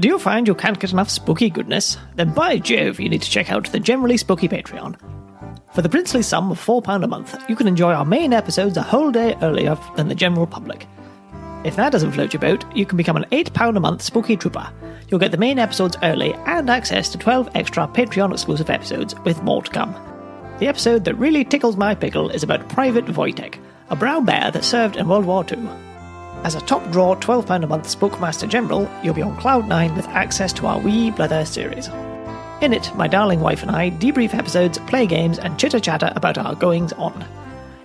Do you find you can't get enough spooky goodness? Then by Jove, you need to check out the Generally Spooky Patreon. For the princely sum of £4 a month, you can enjoy our main episodes a whole day earlier than the general public. If that doesn't float your boat, you can become an £8 a month spooky trooper. You'll get the main episodes early and access to 12 extra Patreon exclusive episodes, with more to come. The episode that really tickles my pickle is about Private Wojtek, a brown bear that served in World War II. As a top draw £12 a month Spookmaster General, you'll be on Cloud 9 with access to our Wee Blether series. In it, my darling wife and I debrief episodes, play games, and chitter-chatter about our goings-on.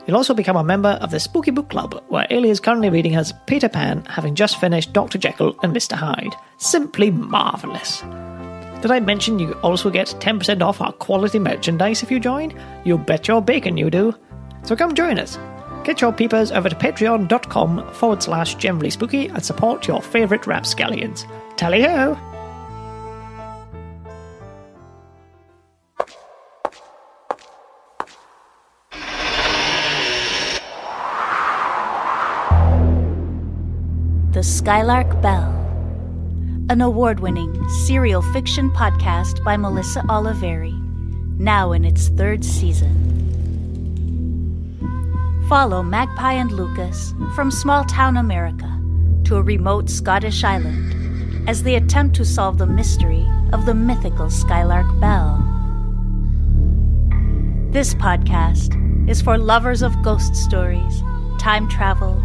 You'll also become a member of the Spooky Book Club, where Eilidh is currently reading us Peter Pan, having just finished Dr. Jekyll and Mr. Hyde. Simply marvellous. Did I mention you also get 10% off our quality merchandise if you join? You bet your bacon you do. So come join us. Get your peepers over to patreon.com/generally spooky and support your favourite rapscallions. Tally-ho! The Skylark Bell, an award-winning serial fiction podcast by Melissa Oliveri, now in its 3rd season. Follow Magpie and Lucas from small-town America to a remote Scottish island as they attempt to solve the mystery of the mythical Skylark Bell. This podcast is for lovers of ghost stories, time travel,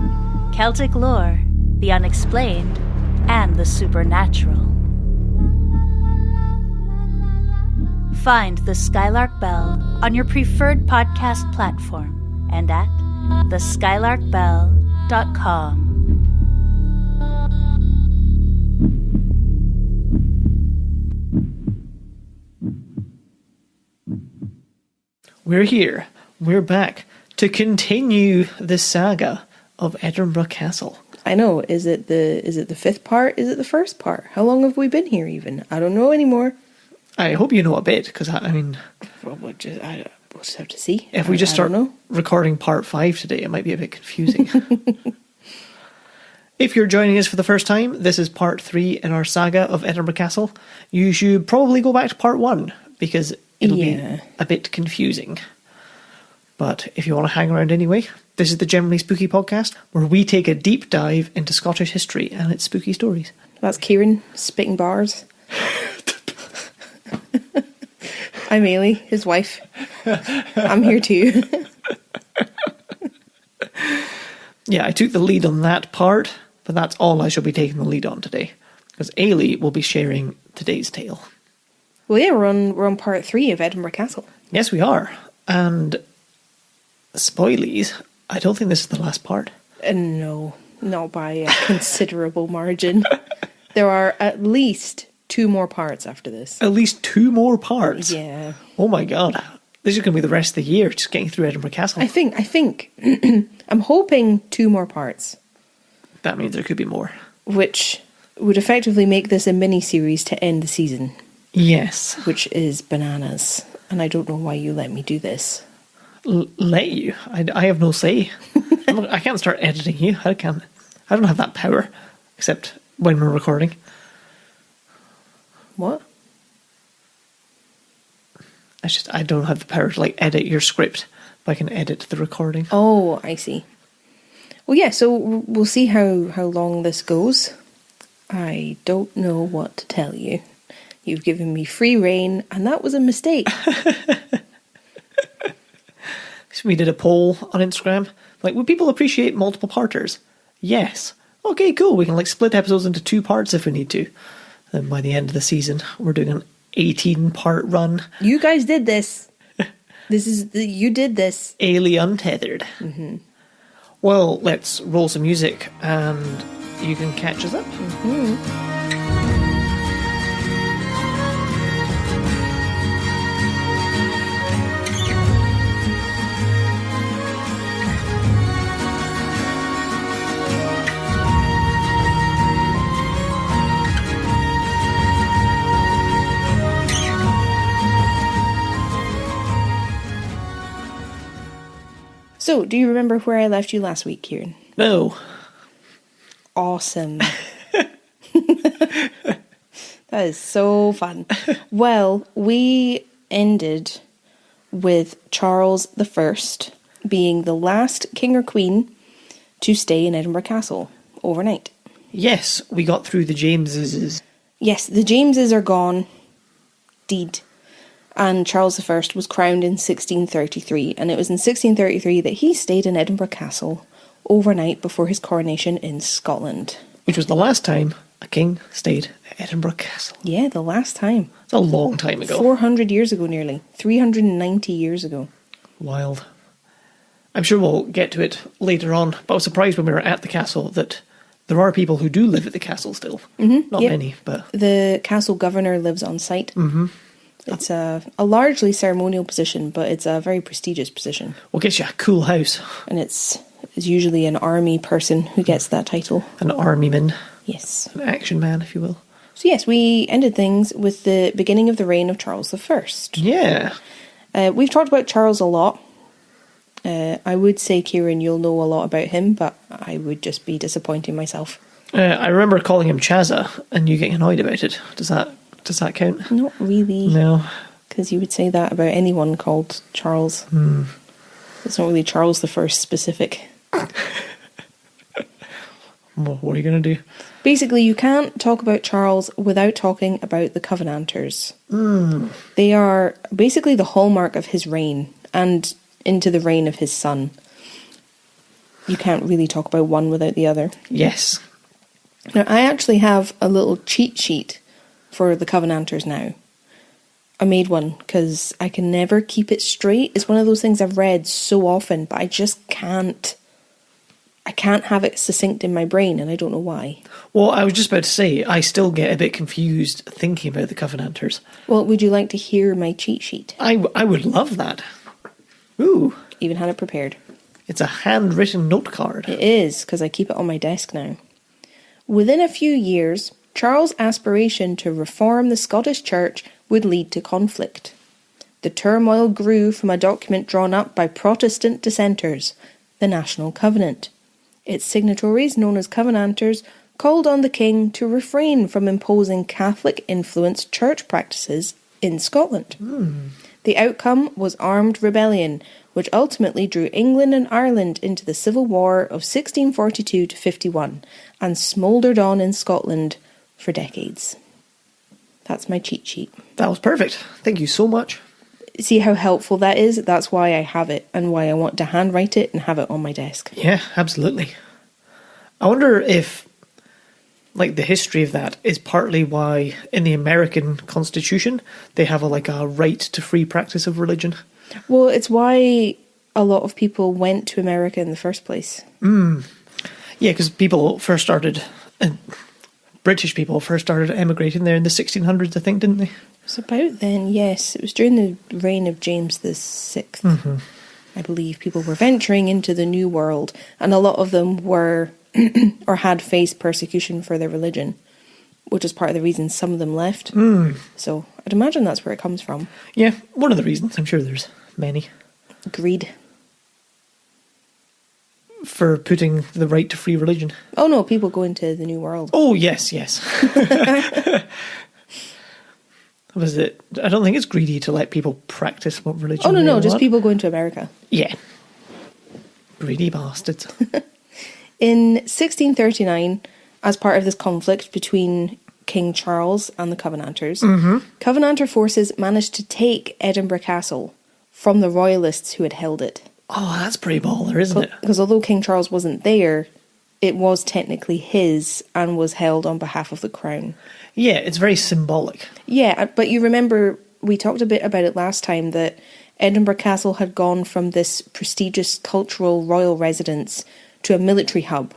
Celtic lore, the unexplained, and the supernatural. Find the Skylark Bell on your preferred podcast platform and at theskylarkbell.com. We're here. We're back to continue the saga of Edinburgh Castle. I know. Is it the 5th part? Is it the 1st part? How long have we been here even? I don't know anymore. I hope you know a bit, because I mean... We'll just have to see. If we just start recording part 5 today, it might be a bit confusing. If you're joining us for the first time, this is part 3 in our saga of Edinburgh Castle. You should probably go back to part 1, because it'll be a bit confusing. But if you want to hang around anyway, this is the Generally Spooky podcast, where we take a deep dive into Scottish history and its spooky stories. That's Kieran, spitting bars. I'm Eilidh, his wife. I'm here too. Yeah, I took the lead on that part, but that's all I shall be taking the lead on today, because Eilidh will be sharing today's tale. Well, yeah, we're on part 3 of Edinburgh Castle. Yes, we are. And spoilies, I don't think this is the last part. No, not by a considerable margin. There are at least 2 more parts after this. At least 2 more parts? Yeah. Oh my god. This is going to be the rest of the year, just getting through Edinburgh Castle. I think. I'm hoping 2 more parts. That means there could be more. Which would effectively make this a mini-series to end the season. Yes. Which is bananas. And I don't know why you let me do this. Let you? I have no say. I can't start editing you. I don't have that power. Except when we're recording. What? I don't have the power to edit your script, but I can edit the recording. Oh, I see. Well, yeah, so we'll see how long this goes. I don't know what to tell you. You've given me free rein, and that was a mistake. So we did a poll on Instagram. Would people appreciate multiple parters? Yes. Okay, cool. We can split episodes into 2 parts if we need to. Then by the end of the season, we're doing an 18-part run. You guys did this. You did this. Eilidh Untethered. Mm-hmm. Well, let's roll some music and you can catch us up. Mm-hmm. So, do you remember where I left you last week, Kieran? No. Awesome. That is so fun. Well, we ended with Charles I being the last king or queen to stay in Edinburgh Castle overnight. Yes, we got through the Jameses. Yes, the Jameses are gone. Deed. And Charles I was crowned in 1633, and it was in 1633 that he stayed in Edinburgh Castle overnight before his coronation in Scotland. Which was the last time a king stayed at Edinburgh Castle. Yeah, the last time. It's a long time ago. 400 years ago nearly. 390 years ago. Wild. I'm sure we'll get to it later on, but I was surprised when we were at the castle that there are people who do live at the castle still. Not many, but... The castle governor lives on site. It's a largely ceremonial position, but it's a very prestigious position. Well, it gets you a cool house. And it's usually an army person who gets that title. An armyman. Yes. An action man, if you will. So yes, we ended things with the beginning of the reign of Charles I. Yeah. We've talked about Charles a lot. I would say, Kieran, you'll know a lot about him, but I would just be disappointing myself. I remember calling him Chazza, and you getting annoyed about it. Does that count? Not really. No. Because you would say that about anyone called Charles. It's not really Charles I specific. Well, what are you going to do? Basically, you can't talk about Charles without talking about the Covenanters. They are basically the hallmark of his reign, and into the reign of his son. You can't really talk about one without the other. Yes. Now, I actually have a little cheat sheet for the Covenanters now. I made one because I can never keep it straight. It's one of those things I've read so often, but I just can't. I can't have it succinct in my brain, and I don't know why. Well, I was just about to say, I still get a bit confused thinking about the Covenanters. Well, would you like to hear my cheat sheet? I would love that. Ooh. Even had it prepared. It's a handwritten note card. It is, because I keep it on my desk now. Within a few years, Charles' aspiration to reform the Scottish Church would lead to conflict. The turmoil grew from a document drawn up by Protestant dissenters, the National Covenant. Its signatories, known as Covenanters, called on the king to refrain from imposing Catholic-influenced church practices in Scotland. The outcome was armed rebellion, which ultimately drew England and Ireland into the Civil War of 1642 to 51 and smouldered on in Scotland for decades. That's my cheat sheet. That was perfect. Thank you so much. See how helpful that is? That's why I have it and why I want to handwrite it and have it on my desk. Yeah, absolutely. I wonder if, like, the history of that is partly why in the American Constitution they have a right to free practice of religion. Well, it's why a lot of people went to America in the first place. Yeah, because people first started, British people first started emigrating there in the 1600s, I think, didn't they? It was about then, yes. It was during the reign of James VI. I believe people were venturing into the New World, and a lot of them were or had faced persecution for their religion, which is part of the reason some of them left. So I'd imagine that's where it comes from. Yeah, one of the reasons. I'm sure there's many. Greed. For putting the right to free religion. Oh no, people go into the New World. Oh, yes. Was it? I don't think it's greedy to let people practice what religion. Oh no, they just want. people going to America. Yeah. Greedy bastards. In 1639, as part of this conflict between King Charles and the Covenanters, Covenanter forces managed to take Edinburgh Castle from the royalists who had held it. Oh, that's pretty baller, isn't it? Because although King Charles wasn't there, it was technically his and was held on behalf of the crown. Yeah, it's very symbolic. Yeah, but you remember we talked a bit about it last time that Edinburgh Castle had gone from this prestigious cultural royal residence to a military hub.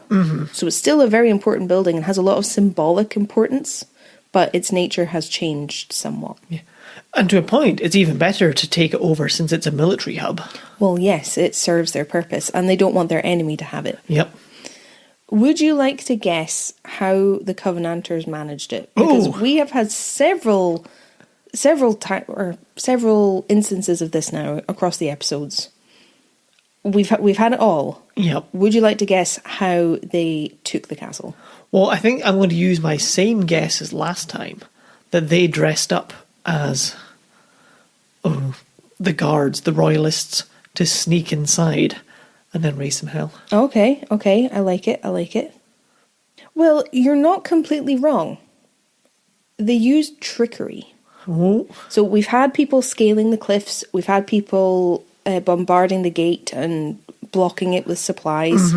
So it's still a very important building and has a lot of symbolic importance, but its nature has changed somewhat. Yeah. And to a point, it's even better to take it over since it's a military hub. Well, yes, it serves their purpose, and they don't want their enemy to have it. Yep. Would you like to guess how the Covenanters managed it? Because we have had several instances of this now across the episodes. We've had it all. Yep. Would you like to guess how they took the castle? Well, I think I'm going to use my same guess as last time, that they dressed up as the guards, the royalists, to sneak inside and then raise some hell. Okay, I like it. Well, you're not completely wrong. They used trickery. Oh. So we've had people scaling the cliffs, we've had people bombarding the gate and blocking it with supplies.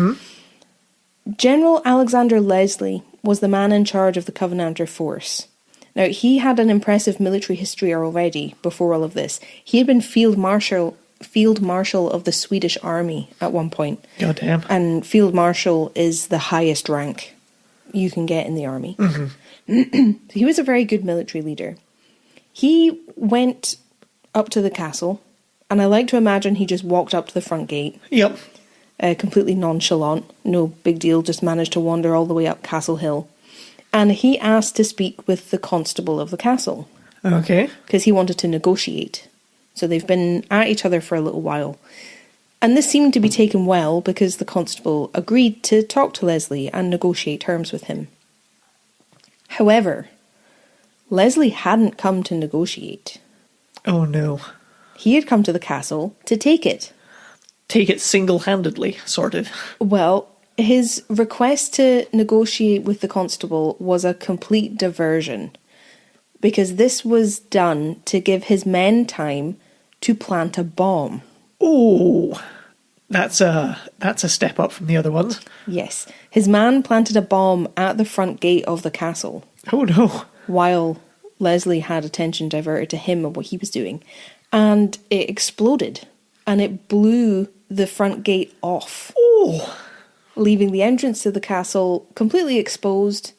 General Alexander Leslie was the man in charge of the Covenanter force. Now, he had an impressive military history already before all of this. He had been Field Marshal of the Swedish army at one point. Goddamn. And Field Marshal is the highest rank you can get in the army. He was a very good military leader. He went up to the castle, and I like to imagine he just walked up to the front gate. Yep. Completely nonchalant, no big deal, just managed to wander all the way up Castle Hill. And he asked to speak with the constable of the castle. Okay. Because he wanted to negotiate. So they've been at each other for a little while. And this seemed to be taken well because the constable agreed to talk to Leslie and negotiate terms with him. However, Leslie hadn't come to negotiate. Oh no. He had come to the castle to take it. Take it single-handedly, sort of. Well, his request to negotiate with the constable was a complete diversion, because this was done to give his men time to plant a bomb. Oh, that's a step up from the other ones. Yes, his man planted a bomb at the front gate of the castle. Oh no. While Leslie had attention diverted to him and what he was doing. And it exploded, and it blew the front gate off. Oh. Leaving the entrance to the castle completely exposed,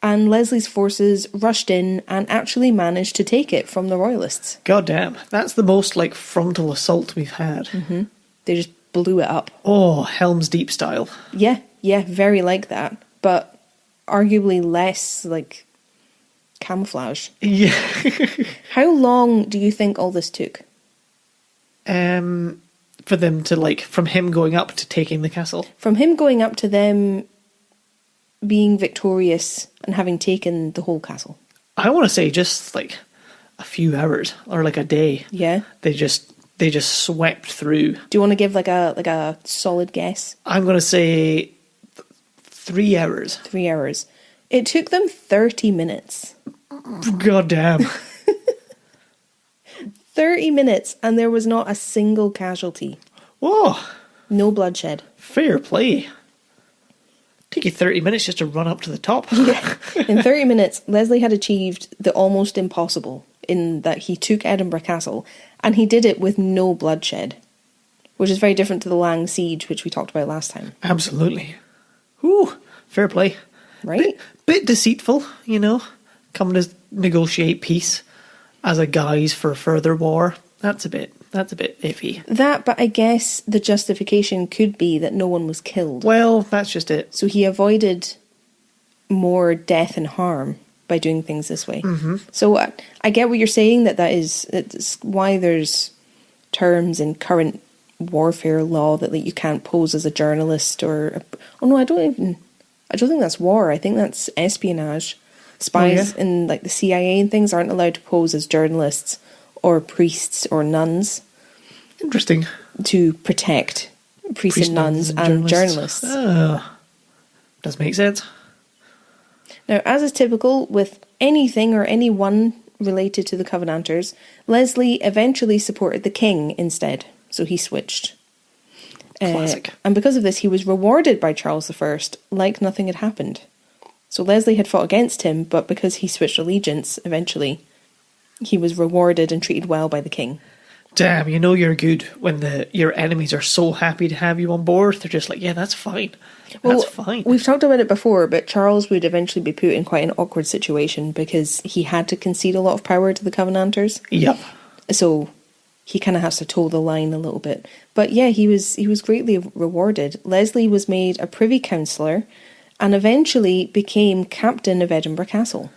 and Leslie's forces rushed in and actually managed to take it from the royalists. Goddamn, that's the most, frontal assault we've had. They just blew it up. Oh, Helm's Deep style. Yeah, very like that, but arguably less, camouflage. Yeah. How long do you think all this took? For them to, from him going up to taking the castle? From him going up to them being victorious and having taken the whole castle. I want to say just, a few hours, or a day. Yeah? They just swept through. Do you want to give, a solid guess? I'm going to say 3 hours. 3 hours. It took them 30 minutes. God damn. 30 minutes, and there was not a single casualty. Whoa. No bloodshed. Fair play. Take you 30 minutes just to run up to the top. Yeah. In 30 minutes, Leslie had achieved the almost impossible in that he took Edinburgh Castle, and he did it with no bloodshed, which is very different to the Lang Siege, which we talked about last time. Absolutely. Ooh, fair play. Right? Bit deceitful, coming to negotiate peace as a guise for further war. That's a bit iffy. That, but I guess the justification could be that no one was killed. Well, that's just it. So he avoided more death and harm by doing things this way. So I get what you're saying, it's why there's terms in current warfare law that you can't pose as a journalist or... I don't think that's war. I think that's espionage. Spies in the CIA and things aren't allowed to pose as journalists or priests or nuns. Interesting. To protect priests and nuns and journalists. Does make sense. Now, as is typical with anything or anyone related to the Covenanters, Leslie eventually supported the king instead, so he switched. Classic. And because of this, he was rewarded by Charles I like nothing had happened. So Leslie had fought against him, but because he switched allegiance, eventually, he was rewarded and treated well by the king. Damn, you're good when your enemies are so happy to have you on board. They're just yeah, that's fine. That's fine. We've talked about it before, but Charles would eventually be put in quite an awkward situation because he had to concede a lot of power to the Covenanters. Yep. So he kind of has to toe the line a little bit. But yeah, he was greatly rewarded. Leslie was made a privy councillor and eventually became captain of Edinburgh Castle.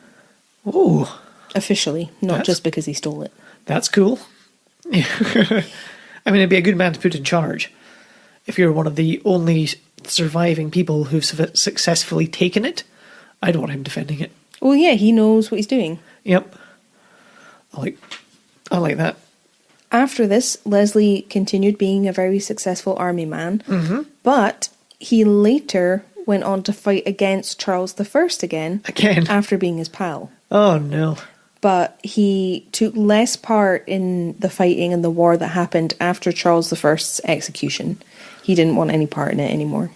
Oh. Officially, not just because he stole it. That's cool. I mean, it'd be a good man to put in charge. If you're one of the only surviving people who've successfully taken it, I'd want him defending it. Well, yeah, he knows what he's doing. Yep. I like that. After this, Leslie continued being a very successful army man, but he later went on to fight against Charles I again after being his pal. Oh, no. But he took less part in the fighting and the war that happened after Charles I's execution. He didn't want any part in it anymore.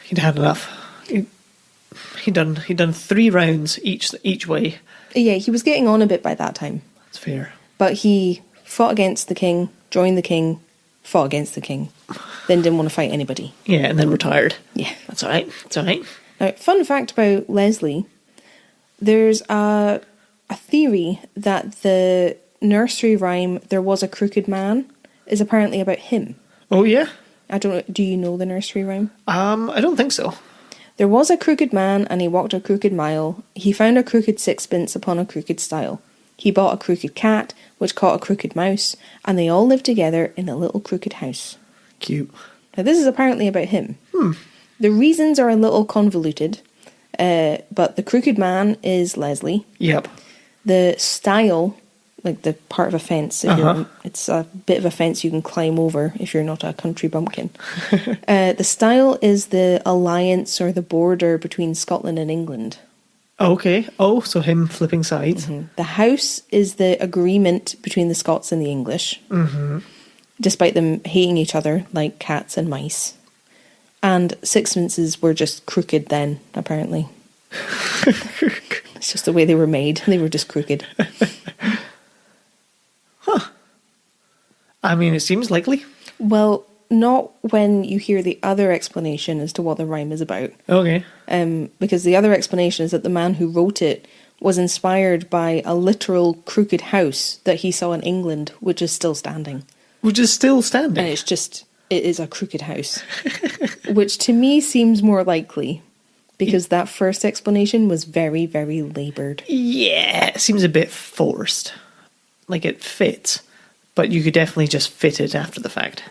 He'd had enough. He'd done 3 rounds each way. Yeah, he was getting on a bit by that time. That's fair. But he fought against the king, joined the king, fought against the king, then didn't want to fight anybody. Yeah, and then retired. Yeah. That's all right. It's all right. Now, fun fact about Leslie, there's a theory that the nursery rhyme, There Was a Crooked Man, is apparently about him. Oh, yeah? I don't know, do you know the nursery rhyme? I don't think so. There was a crooked man, and he walked a crooked mile. He found a crooked sixpence upon a crooked stile. He bought a crooked cat, which caught a crooked mouse, and they all lived together in a little crooked house. Cute. Now, this is apparently about him. The reasons are a little convoluted, but the crooked man is Leslie. Yep. The stile, like the part of a fence, it's a bit of a fence you can climb over if you're not a country bumpkin. The stile is the alliance or the border between Scotland and England. Okay. Oh, so him flipping sides. The house is the agreement between the Scots and the English, despite them hating each other like cats and mice. And sixpences were just crooked then, apparently. It's just the way they were made. They were just crooked. I mean, it seems likely. Well, not when you hear the other explanation as to what the rhyme is about. Okay. Because the other explanation is that the man who wrote it was inspired by a literal crooked house that he saw in England, which is still standing. Which is still standing? And it is a crooked house. Which to me seems more likely, because that first explanation was very, very laboured. Yeah, it seems a bit forced. Like it fits, but you could definitely just fit it after the fact.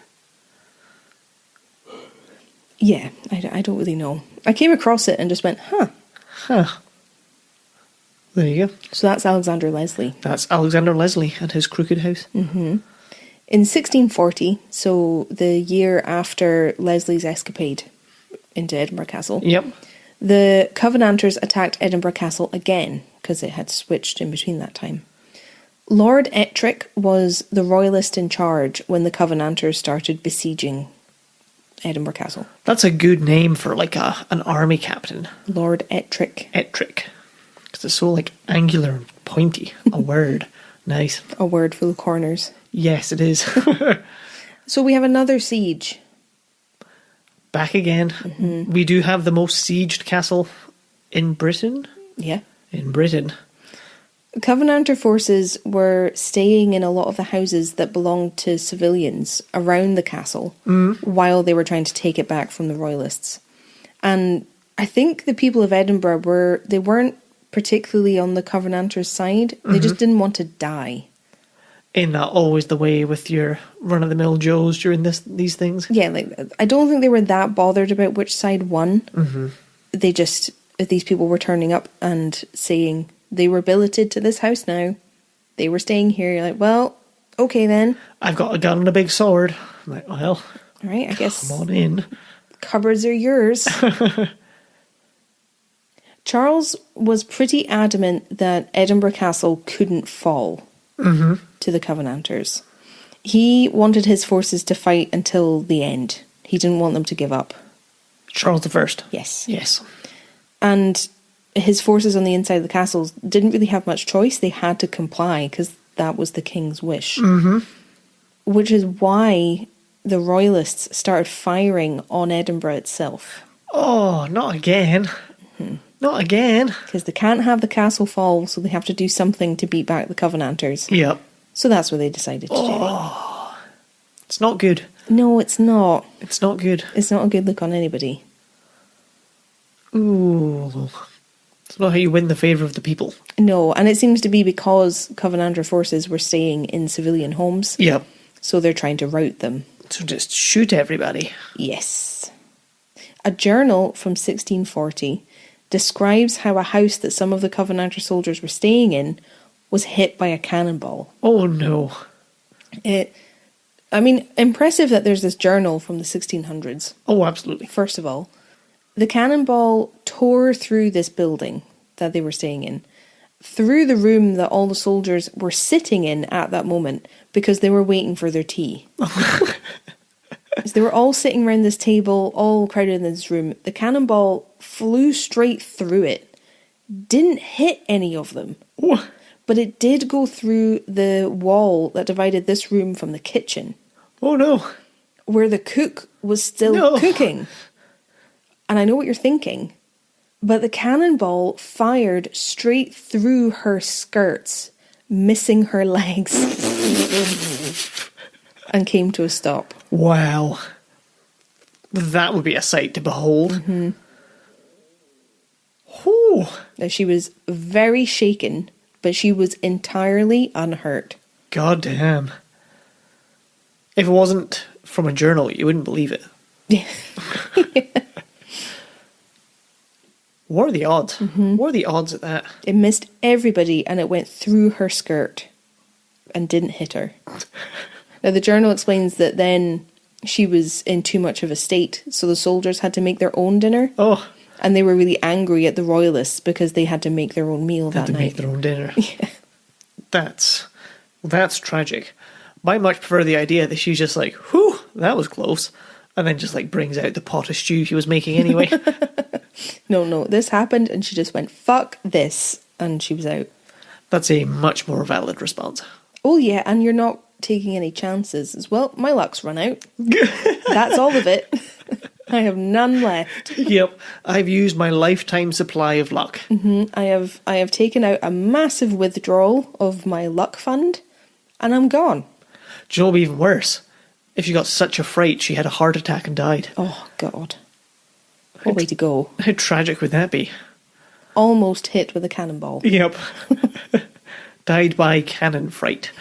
Yeah, I don't really know. I came across it and just went, There you go. So that's Alexander Leslie. That's Alexander Leslie and his crooked house. In 1640, so the year after Leslie's escapade into Edinburgh Castle, Yep. the Covenanters attacked Edinburgh Castle again, because it had switched in between that time. Lord Ettrick was the royalist in charge when the Covenanters started besieging Edinburgh Castle. That's a good name for like an army captain. Lord Ettrick. Ettrick. Because it's so like angular and pointy. A word. Nice. A word full of corners. Yes, it is. So we have another siege. Back again. We do have the most sieged castle in Britain. Yeah. In Britain. Covenanter forces were staying in a lot of the houses that belonged to civilians around the castle while they were trying to take it back from the royalists. And I think the people of Edinburgh weren't particularly on the Covenanters' side. They just didn't want to die. Ain't that always the way with your run-of-the-mill Joes during these things? Yeah, like I don't think they were that bothered about which side won. They just, if these people were turning up and saying they were billeted to this house now, they were staying here, you're like, well, okay then. I've got a gun and a big sword. I'm like, well, all right, I guess come on in. Cupboards are yours. Charles was pretty adamant that Edinburgh Castle couldn't fall to the Covenanters. He wanted his forces to fight until the end. He didn't want them to give up. Charles I? Yes. Yes. And his forces on the inside of the castles didn't really have much choice. They had to comply because that was the king's wish. Which is why the royalists started firing on Edinburgh itself. Oh, not again. Not again. Because they can't have the castle fall, so they have to do something to beat back the Covenanters. Yep. So that's what they decided to do. It's not good. No, it's not. It's not good. It's not a good look on anybody. Ooh. It's not how you win the favour of the people. No, and it seems to be because Covenanter forces were staying in civilian homes. Yep. So they're trying to rout them. So just shoot everybody. Yes. A journal from 1640 describes how a house that some of the Covenanter soldiers were staying in was hit by a cannonball. Oh, no. Impressive that there's this journal from the 1600s. Oh, absolutely. First of all, the cannonball tore through this building that they were staying in, through the room that all the soldiers were sitting in at that moment because they were waiting for their tea. So they were all sitting around this table, all crowded in this room. The cannonball flew straight through it, didn't hit any of them, but it did go through the wall that divided this room from the kitchen. Oh, no. Where the cook was still cooking. And I know what you're thinking, but the cannonball fired straight through her skirts, missing her legs, and came to a stop. Wow. That would be a sight to behold. Mm-hmm. Whew. Now, she was very shaken, but she was entirely unhurt. God damn. If it wasn't from a journal, you wouldn't believe it. Yeah. What are the odds? Mm-hmm. What are the odds at that? It missed everybody and it went through her skirt and didn't hit her. Now, the journal explains that then she was in too much of a state, so the soldiers had to make their own dinner. Oh. And they were really angry at the royalists because they had to make their own meal that night. Had to make their own dinner. Yeah. That's tragic. I much prefer the idea that she's just like, whew, that was close. And then just like brings out the pot of stew she was making anyway. No, this happened and she just went, fuck this. And she was out. That's a much more valid response. Oh yeah, and you're not taking any chances as well. My luck's run out. That's all of it. I have none left. Yep, I've used my lifetime supply of luck. Mm-hmm. I have taken out a massive withdrawal of my luck fund, and I'm gone. Do you know what would be even worse? If she got such a fright, she had a heart attack and died. Oh God, what way to go! How tragic would that be? Almost hit with a cannonball. Yep. Died by cannon fright.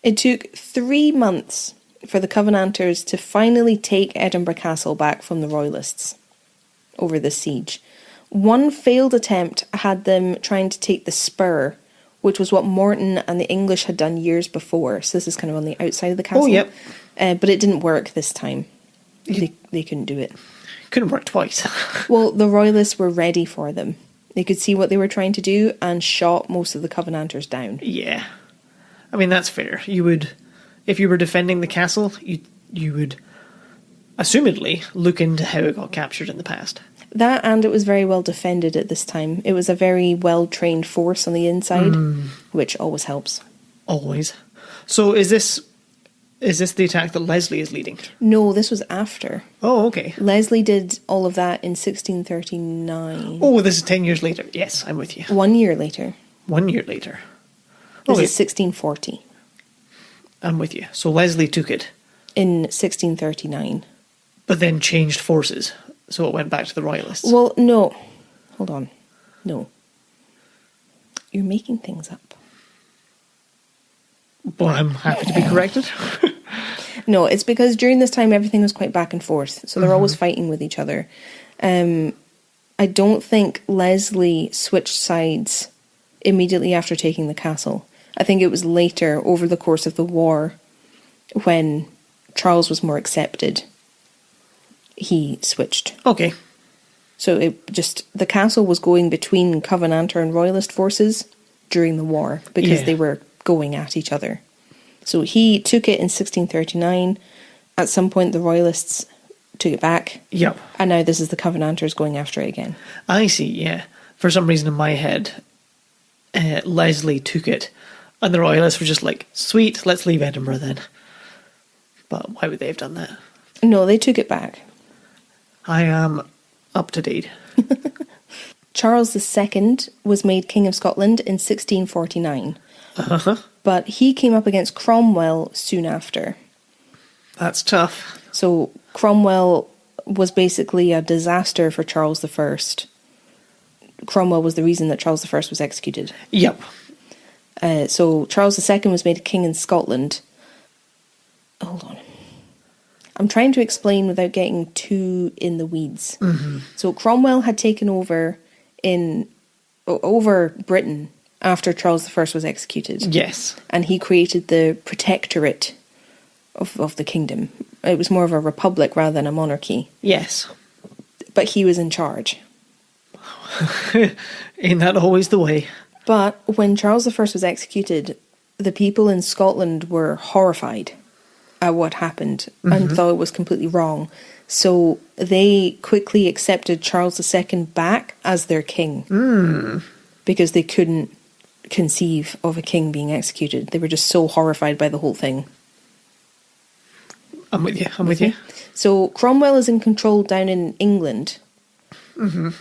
It took 3 months for the Covenanters to finally take Edinburgh Castle back from the Royalists over the siege. One failed attempt had them trying to take the spur, which was what Morton and the English had done years before. So this is kind of on the outside of the castle. Oh, yep. But it didn't work this time. They couldn't do it. Couldn't work twice. Well, the Royalists were ready for them. They could see what they were trying to do and shot most of the Covenanters down. Yeah. I mean, that's fair. You would, if you were defending the castle, you would assumedly look into how it got captured in the past. That, and it was very well defended at this time. It was a very well-trained force on the inside, which always helps. Always. So is this the attack that Leslie is leading? No, this was after. Oh, okay. Leslie did all of that in 1639. Oh, this is 10 years later. Yes, I'm with you. 1 year later. 1 year later. This Okay. is 1640. I'm with you. So Leslie took it. In 1639. But then changed forces. So it went back to the Royalists. Well, no. Hold on. No. You're making things up. Well, I'm happy to be corrected. No, it's because during this time everything was quite back and forth. So they're always fighting with each other. I don't think Leslie switched sides immediately after taking the castle. I think it was later, over the course of the war, when Charles was more accepted, he switched. Okay. So the castle was going between Covenanter and Royalist forces during the war because they were going at each other. So he took it in 1639. At some point, the Royalists took it back. Yep. And now this is the Covenanters going after it again. I see, yeah. For some reason in my head, Leslie took it, and the Royalists were just like, sweet, let's leave Edinburgh then. But why would they have done that? No, they took it back. I am up to date. Charles II was made King of Scotland in 1649. Uh-huh. But he came up against Cromwell soon after. That's tough. So Cromwell was basically a disaster for Charles I. Cromwell was the reason that Charles I was executed. Yep. So Charles II was made king in Scotland. Hold on. I'm trying to explain without getting too in the weeds. Mm-hmm. So Cromwell had taken over over Britain after Charles I was executed. Yes. And he created the protectorate of the kingdom. It was more of a republic rather than a monarchy. Yes. But he was in charge. Ain't that always the way? But when Charles I was executed, the people in Scotland were horrified at what happened and thought it was completely wrong. So they quickly accepted Charles II back as their king because they couldn't conceive of a king being executed. They were just so horrified by the whole thing. I'm with you. So Cromwell is in control down in England.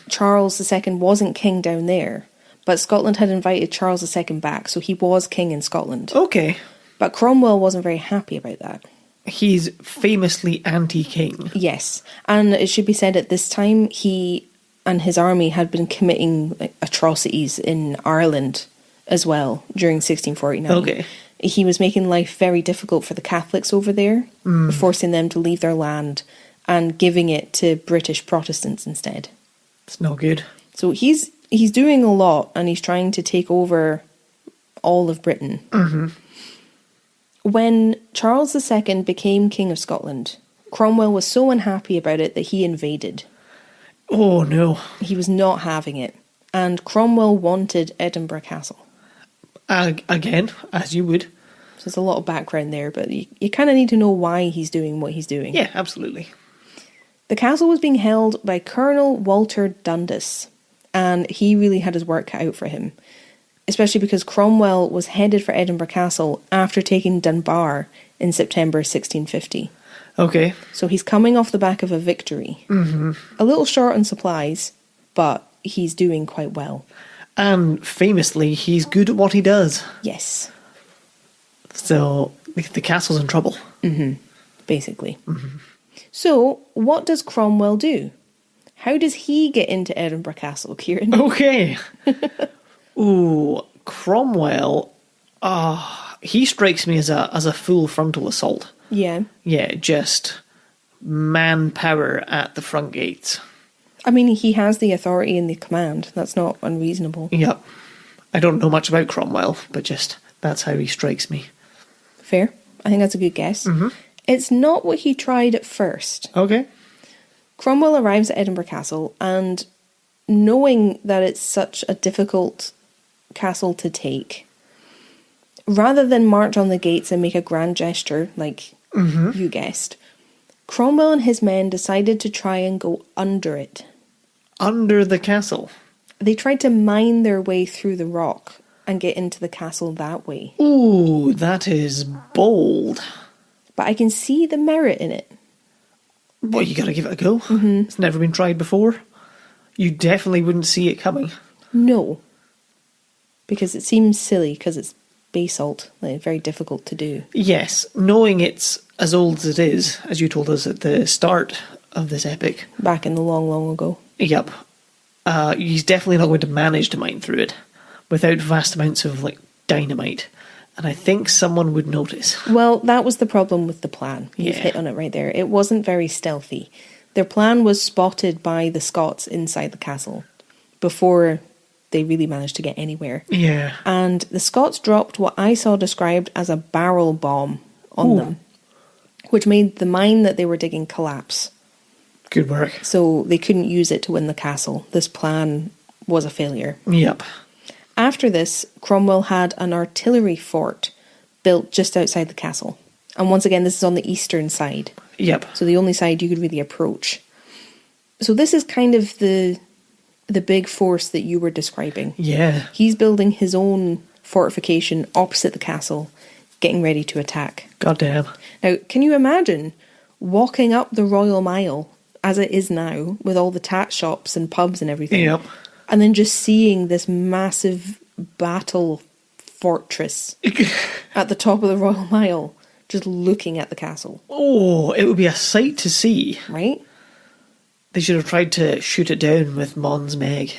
Charles II wasn't king down there, but Scotland had invited Charles II back, so he was king in Scotland. Okay. But Cromwell wasn't very happy about that. He's famously anti-king. Yes, and it should be said at this time, he and his army had been committing atrocities in Ireland as well during 1649. Okay. He was making life very difficult for the Catholics over there, forcing them to leave their land and giving it to British Protestants instead. It's no good. So he's doing a lot, and he's trying to take over all of Britain. When Charles II became King of Scotland, Cromwell was so unhappy about it that he invaded. Oh, no. He was not having it. And Cromwell wanted Edinburgh Castle. Again, as you would. So there's a lot of background there, but you kind of need to know why he's doing what he's doing. Yeah, absolutely. The castle was being held by Colonel Walter Dundas, and he really had his work cut out for him, especially because Cromwell was headed for Edinburgh Castle after taking Dunbar in September 1650. Okay. So he's coming off the back of a victory. A little short on supplies, but he's doing quite well. And famously, he's good at what he does. Yes. So the castle's in trouble. Basically. So, what does Cromwell do? How does he get into Edinburgh Castle, Kieran? Okay. Ooh, Cromwell, he strikes me as a full frontal assault. Yeah. Yeah, just manpower at the front gates. I mean, he has the authority and the command. That's not unreasonable. Yep. I don't know much about Cromwell, but just that's how he strikes me. Fair. I think that's a good guess. It's not what he tried at first. Okay. Cromwell arrives at Edinburgh Castle, and knowing that it's such a difficult castle to take, rather than march on the gates and make a grand gesture, like you guessed, Cromwell and his men decided to try and go under it. Under the castle? They tried to mine their way through the rock and get into the castle that way. Ooh, that is bold. But I can see the merit in it. Well, you gotta give it a go. It's never been tried before. You definitely wouldn't see it coming. No. Because it seems silly, because it's basalt, like very difficult to do. Yes, knowing it's as old as it is, as you told us at the start of this epic. Back in the long, long ago. Yep. He's definitely not going to manage to mine through it without vast amounts of, dynamite. And I think someone would notice. Well, that was the problem with the plan. You've hit on it right there. It wasn't very stealthy. Their plan was spotted by the Scots inside the castle before they really managed to get anywhere. Yeah. And the Scots dropped what I saw described as a barrel bomb on them, which made the mine that they were digging collapse. Good work. So they couldn't use it to win the castle. This plan was a failure. Yep. After this, Cromwell had an artillery fort built just outside the castle. And once again, this is on the eastern side. Yep. So the only side you could really approach. So this is kind of the big force that you were describing. Yeah. He's building his own fortification opposite the castle, getting ready to attack. Goddamn. Now, can you imagine walking up the Royal Mile, as it is now, with all the tat shops and pubs and everything? Yep. And then just seeing this massive battle fortress at the top of the Royal Mile, just looking at the castle. Oh, it would be a sight to see. Right? They should have tried to shoot it down with Mons Meg.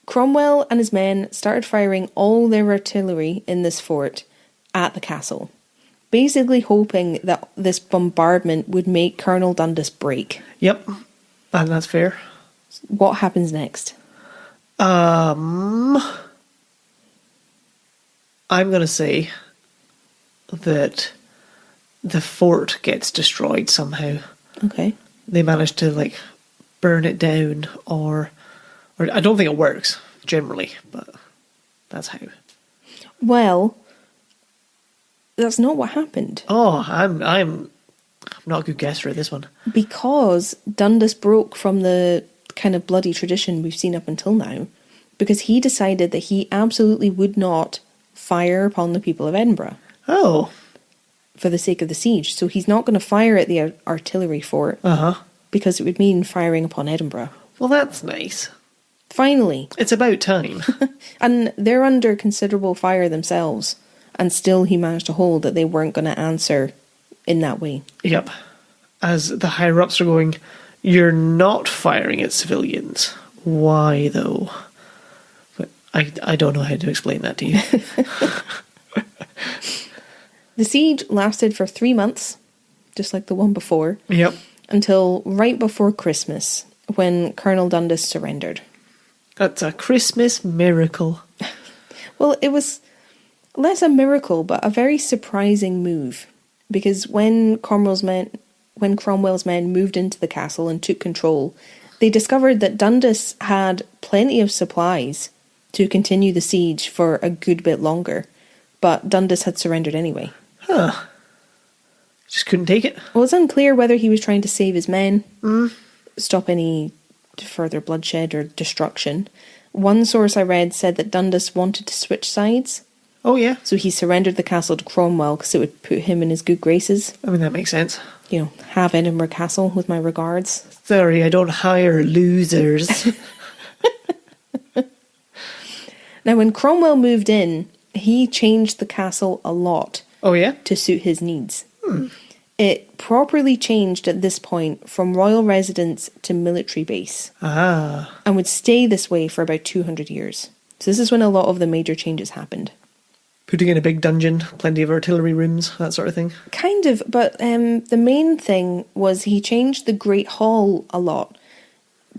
Cromwell and his men started firing all their artillery in this fort at the castle, basically hoping that this bombardment would make Colonel Dundas break. Yep. And that's fair. What happens next? I'm going to say that the fort gets destroyed somehow. Okay. They manage to, like, burn it down, or I don't think it works, generally, but that's how. Well, that's not what happened. Oh, I'm not a good guesser at this one. Because Dundas broke from the kind of bloody tradition we've seen up until now, because he decided that he absolutely would not fire upon the people of Edinburgh. Oh. For the sake of the siege. So he's not going to fire at the artillery fort. Because it would mean firing upon Edinburgh. Well, that's nice. Finally. It's about time. And they're under considerable fire themselves. And still he managed to hold that they weren't going to answer in that way. Yep. As the higher-ups are going, you're not firing at civilians. Why, though? But I don't know how to explain that to you. The siege lasted for 3 months, just like the one before. Yep. Until right before Christmas, when Colonel Dundas surrendered. That's a Christmas miracle. Well, it was less a miracle, but a very surprising move. Because when Cromwell's men moved into the castle and took control, they discovered that Dundas had plenty of supplies to continue the siege for a good bit longer. But Dundas had surrendered anyway. Huh. Just couldn't take it? Well, it's unclear whether he was trying to save his men, stop any further bloodshed or destruction. One source I read said that Dundas wanted to switch sides. Oh, yeah. So he surrendered the castle to Cromwell because it would put him in his good graces. I mean, that makes sense. You know, have Edinburgh Castle with my regards. Sorry, I don't hire losers. Now, when Cromwell moved in, he changed the castle a lot. Oh, yeah? To suit his needs. It properly changed at this point from royal residence to military base. Ah. And would stay this way for about 200 years. So this is when a lot of the major changes happened. Putting in a big dungeon, plenty of artillery rooms, that sort of thing. Kind of, but the main thing was he changed the Great Hall a lot.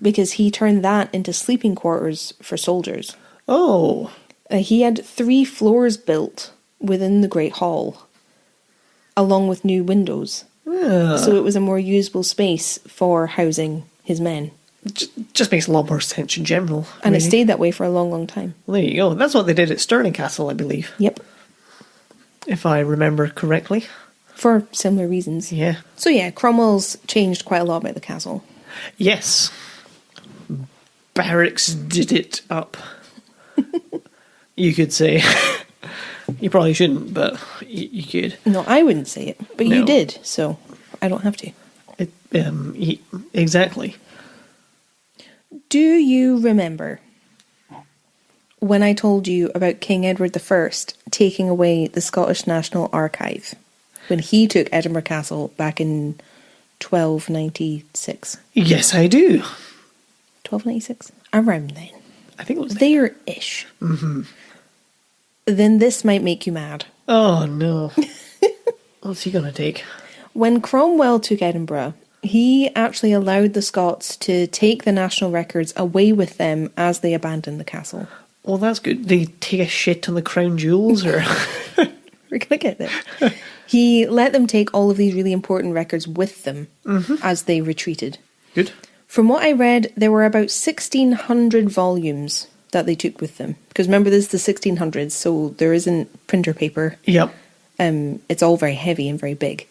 Because he turned that into sleeping quarters for soldiers. Oh. He had 3 floors built within the Great Hall, along with new windows. So it was a more usable space for housing his men. Just makes a lot more sense in general. And really. It stayed that way for a long, long time. Well, there you go. That's what they did at Stirling Castle, I believe. Yep. If I remember correctly. For similar reasons. Yeah. So yeah, Cromwell's changed quite a lot about the castle. Yes. Barracks did it up. You could say. You probably shouldn't, but you could. No, I wouldn't say it, but No. you did, so I don't have to. Exactly. Do you remember when I told you about King Edward I taking away the Scottish National Archive when he took Edinburgh Castle back in 1296? Yes, I do. 1296? Around then. I think it was there-ish. Mm-hmm. Then this might make you mad. Oh, no. What's he going to take? When Cromwell took Edinburgh, he actually allowed the Scots to take the national records away with them as they abandoned the castle. Well, that's good. They take a shit on the crown jewels, or... We're going to get there. He let them take all of these really important records with them as they retreated. Good. From what I read, there were about 1,600 volumes that they took with them. Because remember, this is the 1600s, so there isn't printer paper. Yep. It's all very heavy and very big.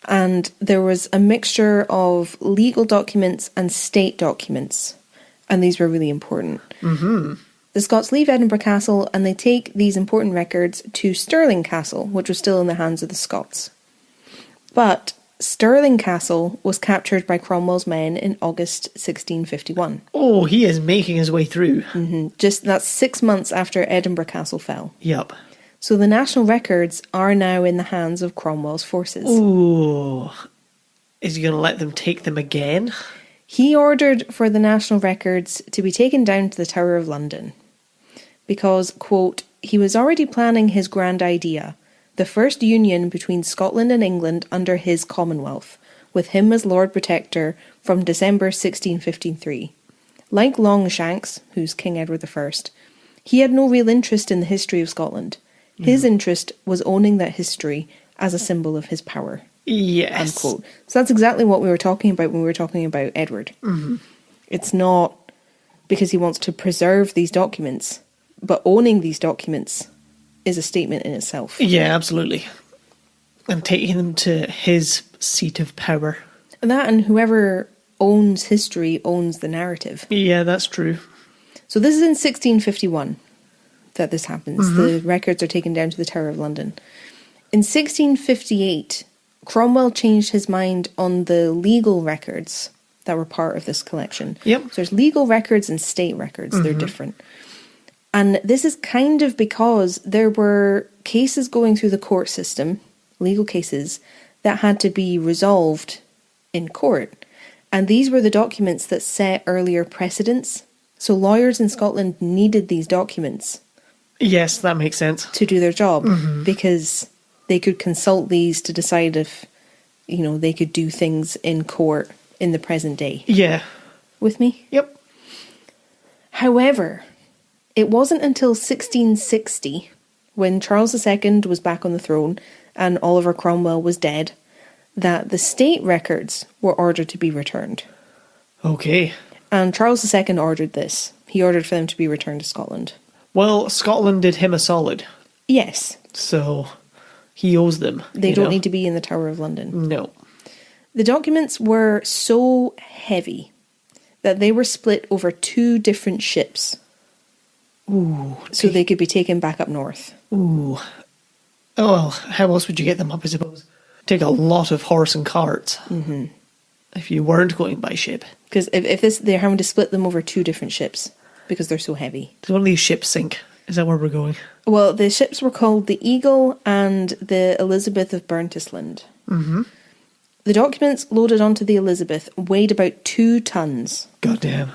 And there was a mixture of legal documents and state documents. And these were really important. Mm-hmm. The Scots leave Edinburgh Castle and they take these important records to Stirling Castle, which was still in the hands of the Scots. But Stirling Castle was captured by Cromwell's men in August 1651. Oh, he is making his way through. Mm-hmm. That's 6 months after Edinburgh Castle fell. Yep. So the national records are now in the hands of Cromwell's forces. Ooh. Is he going to let them take them again? He ordered for the national records to be taken down to the Tower of London. Because, quote, he was already planning his grand idea, the first union between Scotland and England under his Commonwealth, with him as Lord Protector from December 1653. Like Longshanks, who's King Edward I, he had no real interest in the history of Scotland. His interest was owning that history as a symbol of his power. Yes. Unquote. So that's exactly what we were talking about when we were talking about Edward. Mm-hmm. It's not because he wants to preserve these documents, but owning these documents is a statement in itself. Yeah, absolutely. And taking them to his seat of power. That, and whoever owns history owns the narrative. Yeah, that's true. So this is in 1651 that this happens. The records are taken down to the Tower of London. In 1658, Cromwell changed his mind on the legal records that were part of this collection. Yep. So there's legal records and state records. They're different. And this is kind of because there were cases going through the court system, legal cases, that had to be resolved in court. And these were the documents that set earlier precedents. So lawyers in Scotland needed these documents. Yes, that makes sense. To do their job, because they could consult these to decide if, they could do things in court in the present day. Yeah. With me? Yep. However, it wasn't until 1660, when Charles II was back on the throne and Oliver Cromwell was dead, that the state records were ordered to be returned. Okay. And Charles II ordered this. He ordered for them to be returned to Scotland. Well, Scotland did him a solid. Yes. So he owes them. They don't need to be in the Tower of London. No. The documents were so heavy that they were split over 2 different ships. Ooh. So they could be taken back up north. Ooh. Oh, well, how else would you get them up, I suppose? Take a lot of horse and carts. Mm-hmm. If you weren't going by ship. Because if they're having to split them over 2 different ships because they're so heavy. Does one of these ships sink? Is that where we're going? Well, the ships were called the Eagle and the Elizabeth of Burntisland. Mm-hmm. The documents loaded onto the Elizabeth weighed about 2 tons. Goddamn.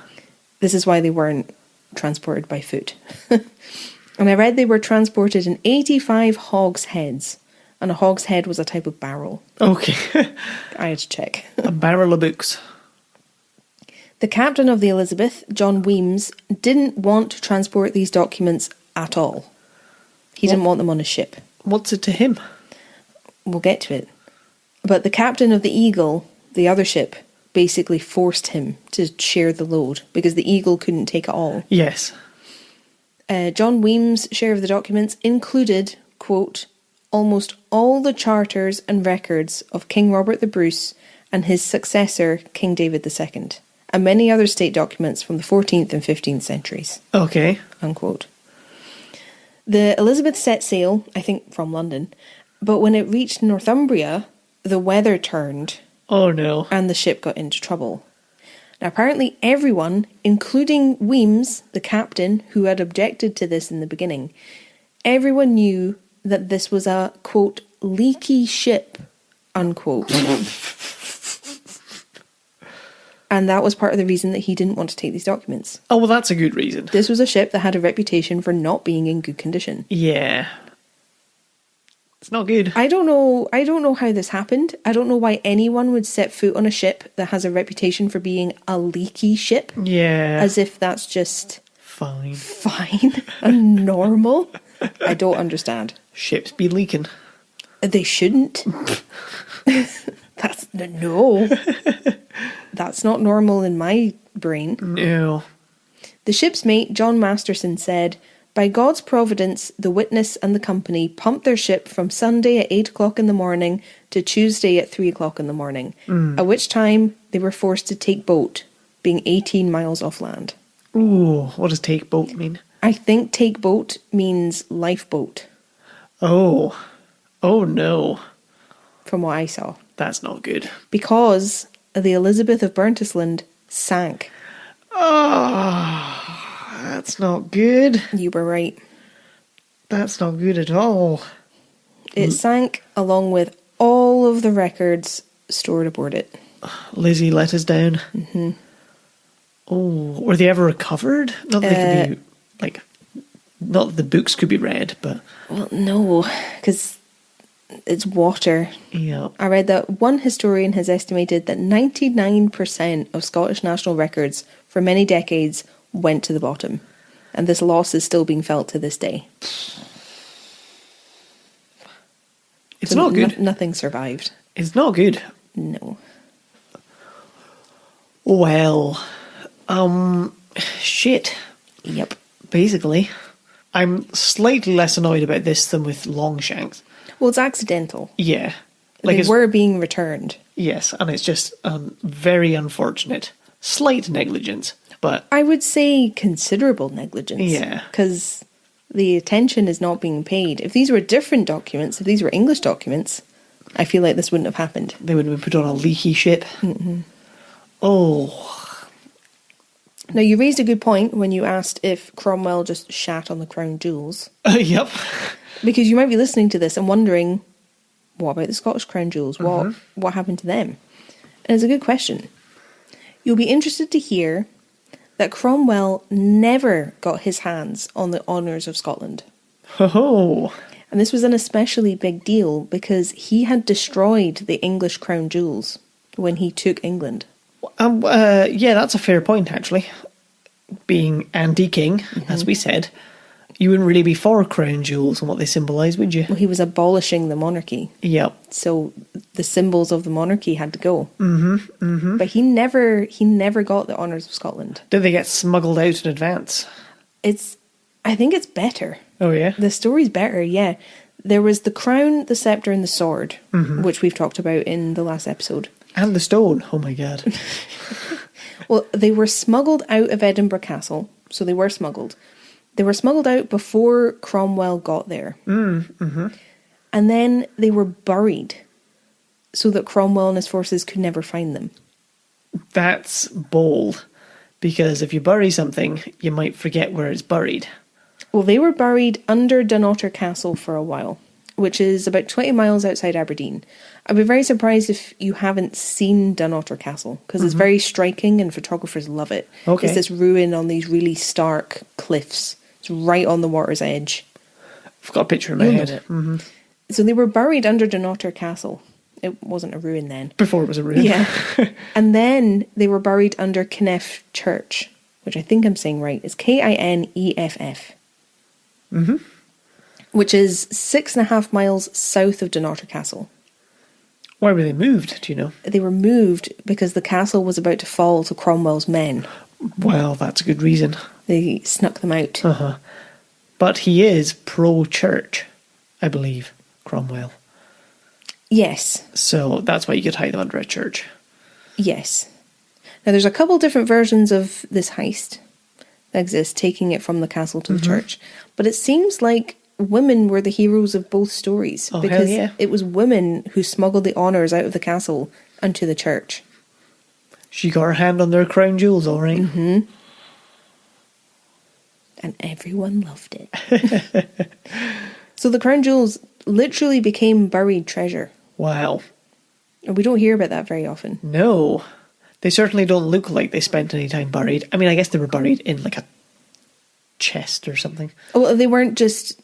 This is why they weren't transported by foot. And I read they were transported in 85 hogsheads. And a hogshead was a type of barrel. Okay. I had to check. A barrel of books. The captain of the Elizabeth, John Weems, didn't want to transport these documents at all. He didn't want them on a ship. What's it to him? We'll get to it. But the captain of the Eagle, the other ship, basically forced him to share the load because the Eagle couldn't take it all. Yes. John Weems' share of the documents included, quote, almost all the charters and records of King Robert the Bruce and his successor, King David II, and many other state documents from the 14th and 15th centuries. Okay. Unquote. The Elizabeth set sail, I think from London, but when it reached Northumbria, the weather turned. Oh no. And the ship got into trouble. Now apparently everyone, including Weems, the captain, who had objected to this in the beginning, everyone knew that this was a, quote, leaky ship, unquote. And that was part of the reason that he didn't want to take these documents. Oh, well, that's a good reason. This was a ship that had a reputation for not being in good condition. Yeah. It's not good. I don't know how this happened. I don't know why anyone would set foot on a ship that has a reputation for being a leaky ship. Yeah. As if that's just fine and normal. I don't understand. Ships be leaking. They shouldn't. No. That's not normal in my brain. No. The ship's mate, John Masterson, said, "By God's providence, the Witness and the company pumped their ship from Sunday at 8 o'clock in the morning to Tuesday at 3 o'clock in the morning, at which time they were forced to take boat, being 18 miles off land." Ooh, what does take boat mean? I think take boat means lifeboat. Oh no. From what I saw. That's not good. Because the Elizabeth of Burntisland sank. Oh, that's not good. You were right. That's not good at all. It sank along with all of the records stored aboard it. Lizzie let us down. Mm-hmm. Oh, were they ever recovered? Not that they could be, not that the books could be read, but... Well, no, because it's water. Yeah. I read that one historian has estimated that 99% of Scottish national records for many decades went to the bottom, and this loss is still being felt to this day. It's not good. Nothing survived. It's not good. No. Well, shit. Yep. Basically, I'm slightly less annoyed about this than with Longshanks. Well, it's accidental. Yeah. They were being returned. Yes, and it's just very unfortunate. Slight negligence, but... I would say considerable negligence. Yeah. Because the attention is not being paid. If these were different documents, if these were English documents, I feel like this wouldn't have happened. They would have been put on a leaky ship. Mm-hmm. Oh. Now, you raised a good point when you asked if Cromwell just shat on the crown jewels. Yep. Because you might be listening to this and wondering, what about the Scottish crown jewels? What happened to them? And it's a good question. You'll be interested to hear that Cromwell never got his hands on the honours of Scotland. Oh. And this was an especially big deal because he had destroyed the English crown jewels when he took England. Yeah, that's a fair point, actually. Being anti-king, as we said, you wouldn't really be for crown jewels and what they symbolise, would you? Well, he was abolishing the monarchy. Yep. So the symbols of the monarchy had to go. Mm-hmm, mm-hmm. But he never got the honours of Scotland. Did they get smuggled out in advance? I think it's better. Oh, yeah? The story's better, yeah. There was the crown, the sceptre and the sword, which we've talked about in the last episode. And the stone. Oh, my God. Well, they were smuggled out of Edinburgh Castle. So they were smuggled. They were smuggled out before Cromwell got there. Mm-hmm. And then they were buried so that Cromwell and his forces could never find them. That's bold. Because if you bury something, you might forget where it's buried. Well, they were buried under Dunnottar Castle for a while, which is about 20 miles outside Aberdeen. I'd be very surprised if you haven't seen Dunnottar Castle, because it's very striking and photographers love it. Okay. It's this ruin on these really stark cliffs. It's right on the water's edge. I've got a picture in my head. Mm-hmm. So they were buried under Dunnottar Castle. It wasn't a ruin then. Before it was a ruin. Yeah. And then they were buried under Kineff Church, which I think I'm saying right. It's Kineff. Mm-hmm. Which is 6.5 miles south of Dunnottar Castle. Why were they moved, do you know? They were moved because the castle was about to fall to Cromwell's men. Well, that's a good reason. They snuck them out. Uh-huh. But he is pro-church, I believe, Cromwell. Yes. So that's why you could hide them under a church. Yes. Now, there's a couple different versions of this heist that exist, taking it from the castle to the church. But it seems like women were the heroes of both stories. Oh, because hell yeah. it was women who smuggled the honours out of the castle onto the church. She got her hand on their crown jewels, all right. Mm-hmm. And everyone loved it. So the crown jewels literally became buried treasure. Wow. And we don't hear about that very often. No. They certainly don't look like they spent any time buried. I mean, I guess they were buried in like a chest or something. Well, they weren't just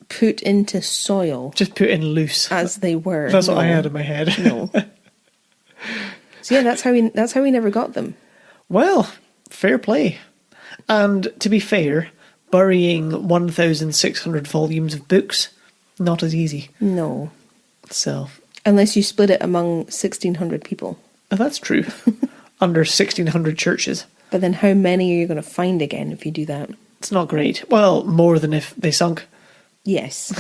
put into soil. Just put in loose. As they were. That's what I had in my head. No. So yeah, that's how we never got them. Well, fair play. And to be fair, burying 1,600 volumes of books, not as easy. No. So. Unless you split it among 1,600 people. Oh, that's true. Under 1,600 churches. But then how many are you going to find again if you do that? It's not great. Well, more than if they sunk. Yes.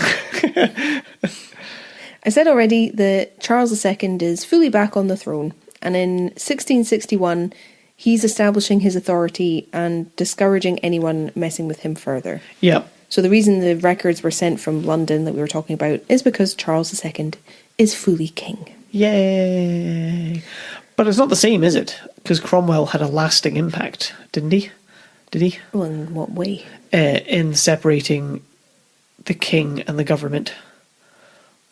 I said already that Charles II is fully back on the throne. And in 1661, he's establishing his authority and discouraging anyone messing with him further. Yeah. So the reason the records were sent from London that we were talking about is because Charles II is fully king. Yay. But it's not the same, is it? Because Cromwell had a lasting impact, didn't he? Did he? Well, in what way? In separating the king and the government.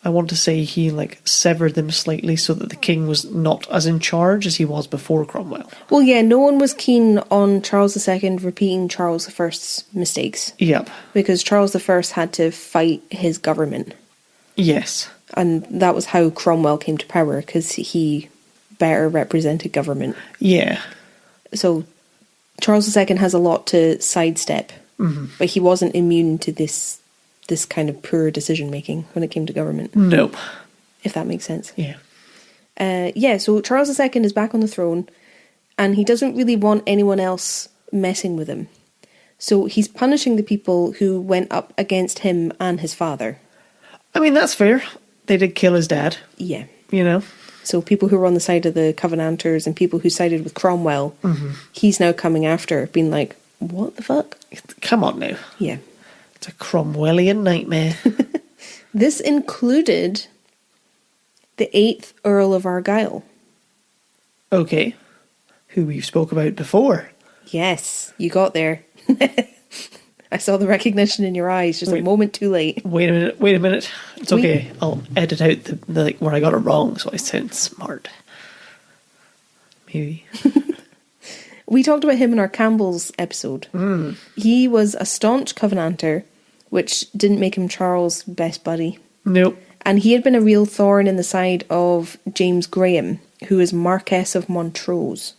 I want to say he severed them slightly so that the king was not as in charge as he was before Cromwell. Well, yeah, no one was keen on Charles II repeating Charles I's mistakes. Yep. Because Charles I had to fight his government. Yes. And that was how Cromwell came to power, because he better represented government. Yeah. So Charles II has a lot to sidestep, but he wasn't immune to this kind of poor decision making when it came to government. Nope. If that makes sense. Yeah. So Charles II is back on the throne, and he doesn't really want anyone else messing with him. So he's punishing the people who went up against him and his father. I mean, that's fair. They did kill his dad. Yeah. You know? So people who were on the side of the Covenanters and people who sided with Cromwell, he's now coming after, being like, what the fuck? Come on now. Yeah. It's a Cromwellian nightmare. This included the 8th Earl of Argyll. Okay. Who we've spoke about before. Yes, you got there. I saw the recognition in your eyes, just a moment too late. Wait a minute. It's okay. I'll edit out the like, where I got it wrong so I sound smart. Maybe. We talked about him in our Campbell's episode. He was a staunch Covenanter, which didn't make him Charles' best buddy. Nope. And he had been a real thorn in the side of James Graham, who is Marquess of Montrose,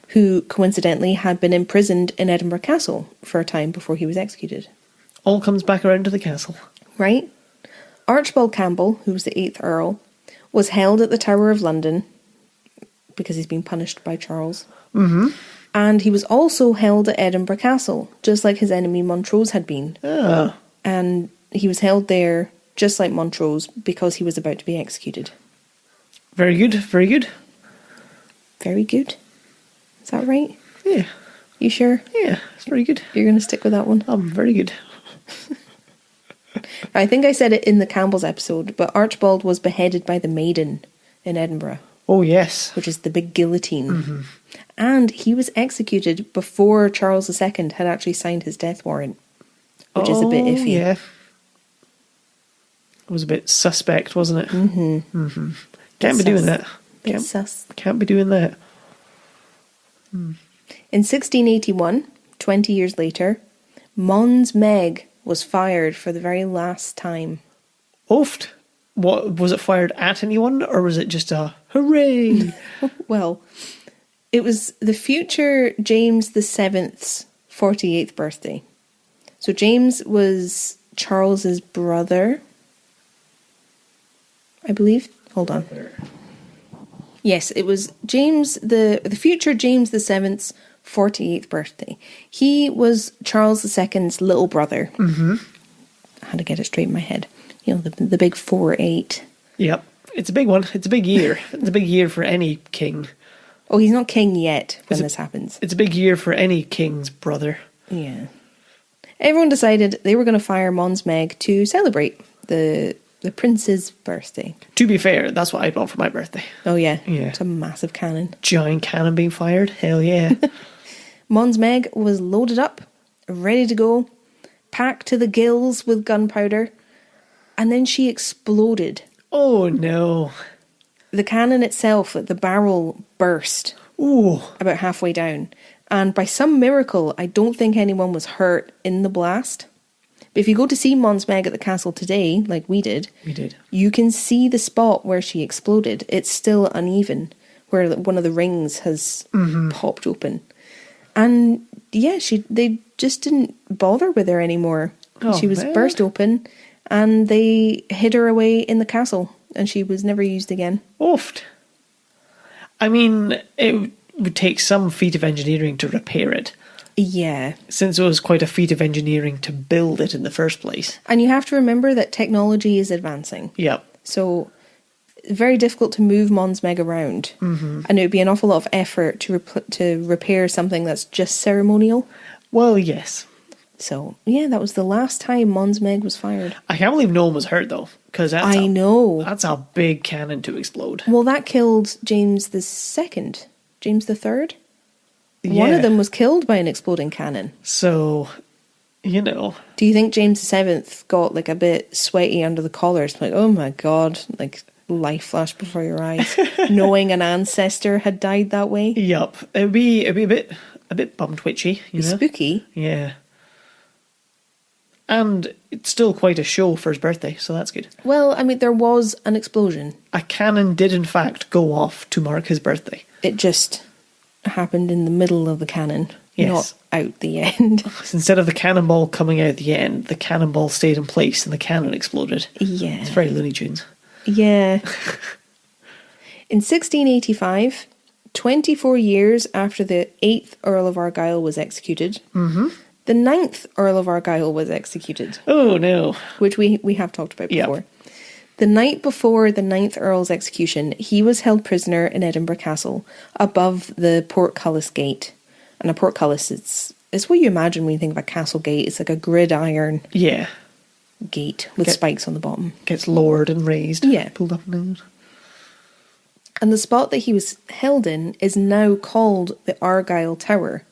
who coincidentally had been imprisoned in Edinburgh Castle for a time before he was executed. All comes back around to the castle. Right? Archibald Campbell, who was the 8th Earl, was held at the Tower of London because he's been punished by Charles. And he was also held at Edinburgh Castle, just like his enemy Montrose had been. And he was held there, just like Montrose, because he was about to be executed. Very good, very good. Very good. Is that right? Yeah. You sure? Yeah, it's very good. You're going to stick with that one? Very good. I think I said it in the Campbell's episode, but Archibald was beheaded by the Maiden in Edinburgh. Oh, yes. Which is the big guillotine. And he was executed before Charles II had actually signed his death warrant, which is a bit iffy. Yeah. It was a bit suspect, wasn't it? Can't be doing that. Can't be doing that. In 1681, 20 years later, Mons Meg was fired for the very last time. Oofed. What, was it fired at anyone, or was it just a hooray? Well, it was the future James VII's 48th birthday. So James was Charles's brother, I believe. Hold on. Yes, it was James, the future James VII's 48th birthday. He was Charles II's little brother. I had to get it straight in my head. You know, the big 4-8. Yep. It's a big one. It's a big year. It's a big year for any king. Oh, he's not king yet when this happens. It's a big year for any king's brother. Yeah. Everyone decided they were going to fire Mons Meg to celebrate the prince's birthday. To be fair, that's what I'd want for my birthday. Oh, yeah. Yeah. It's a massive cannon. Giant cannon being fired. Hell yeah. Mons Meg was loaded up, ready to go, packed to the gills with gunpowder, and then she exploded. Oh, no. The cannon itself, the barrel burst. Ooh. About halfway down. And by some miracle, I don't think anyone was hurt in the blast. But if you go to see Mons Meg at the castle today, like we did, you can see the spot where she exploded. It's still uneven, where one of the rings has popped open. And yeah, they just didn't bother with her anymore. She was burst open, and they hid her away in the castle, and she was never used again. Oofed. I mean, it would take some feat of engineering to repair it. Yeah. Since it was quite a feat of engineering to build it in the first place. And you have to remember that technology is advancing. Yep. So, very difficult to move Mons Meg around. And it would be an awful lot of effort to repair something that's just ceremonial. Well, yes. So, yeah, that was the last time Mons Meg was fired. I can't believe no one was hurt, though. Because I know. That's a big cannon to explode. Well, that killed James II. James III? Yeah. One of them was killed by an exploding cannon. So, you know. Do you think James VII got like a bit sweaty under the collars? Like, oh my God, like life flashed before your eyes, knowing an ancestor had died that way? Yup. It'd be a bit bum twitchy, you know? Spooky. Yeah. And it's still quite a show for his birthday, so that's good. Well, I mean, there was an explosion. A cannon did in fact go off to mark his birthday. It just happened in the middle of the cannon, Yes. not out the end. Instead of the cannonball coming out the end, the cannonball stayed in place and the cannon exploded. Yeah. It's very Looney Tunes. Yeah. In 1685, 24 years after the 8th Earl of Argyll was executed, the 9th Earl of Argyll was executed. Oh, no. Which we have talked about Yep. before. The night before the 9th Earl's execution, he was held prisoner in Edinburgh Castle, above the portcullis gate. And a portcullis, it's what you imagine when you think of a castle gate. It's like a gridiron Yeah. gate with spikes on the bottom. Gets lowered and raised. Yeah. Pulled up and down. And the spot that he was held in is now called the Argyll Tower,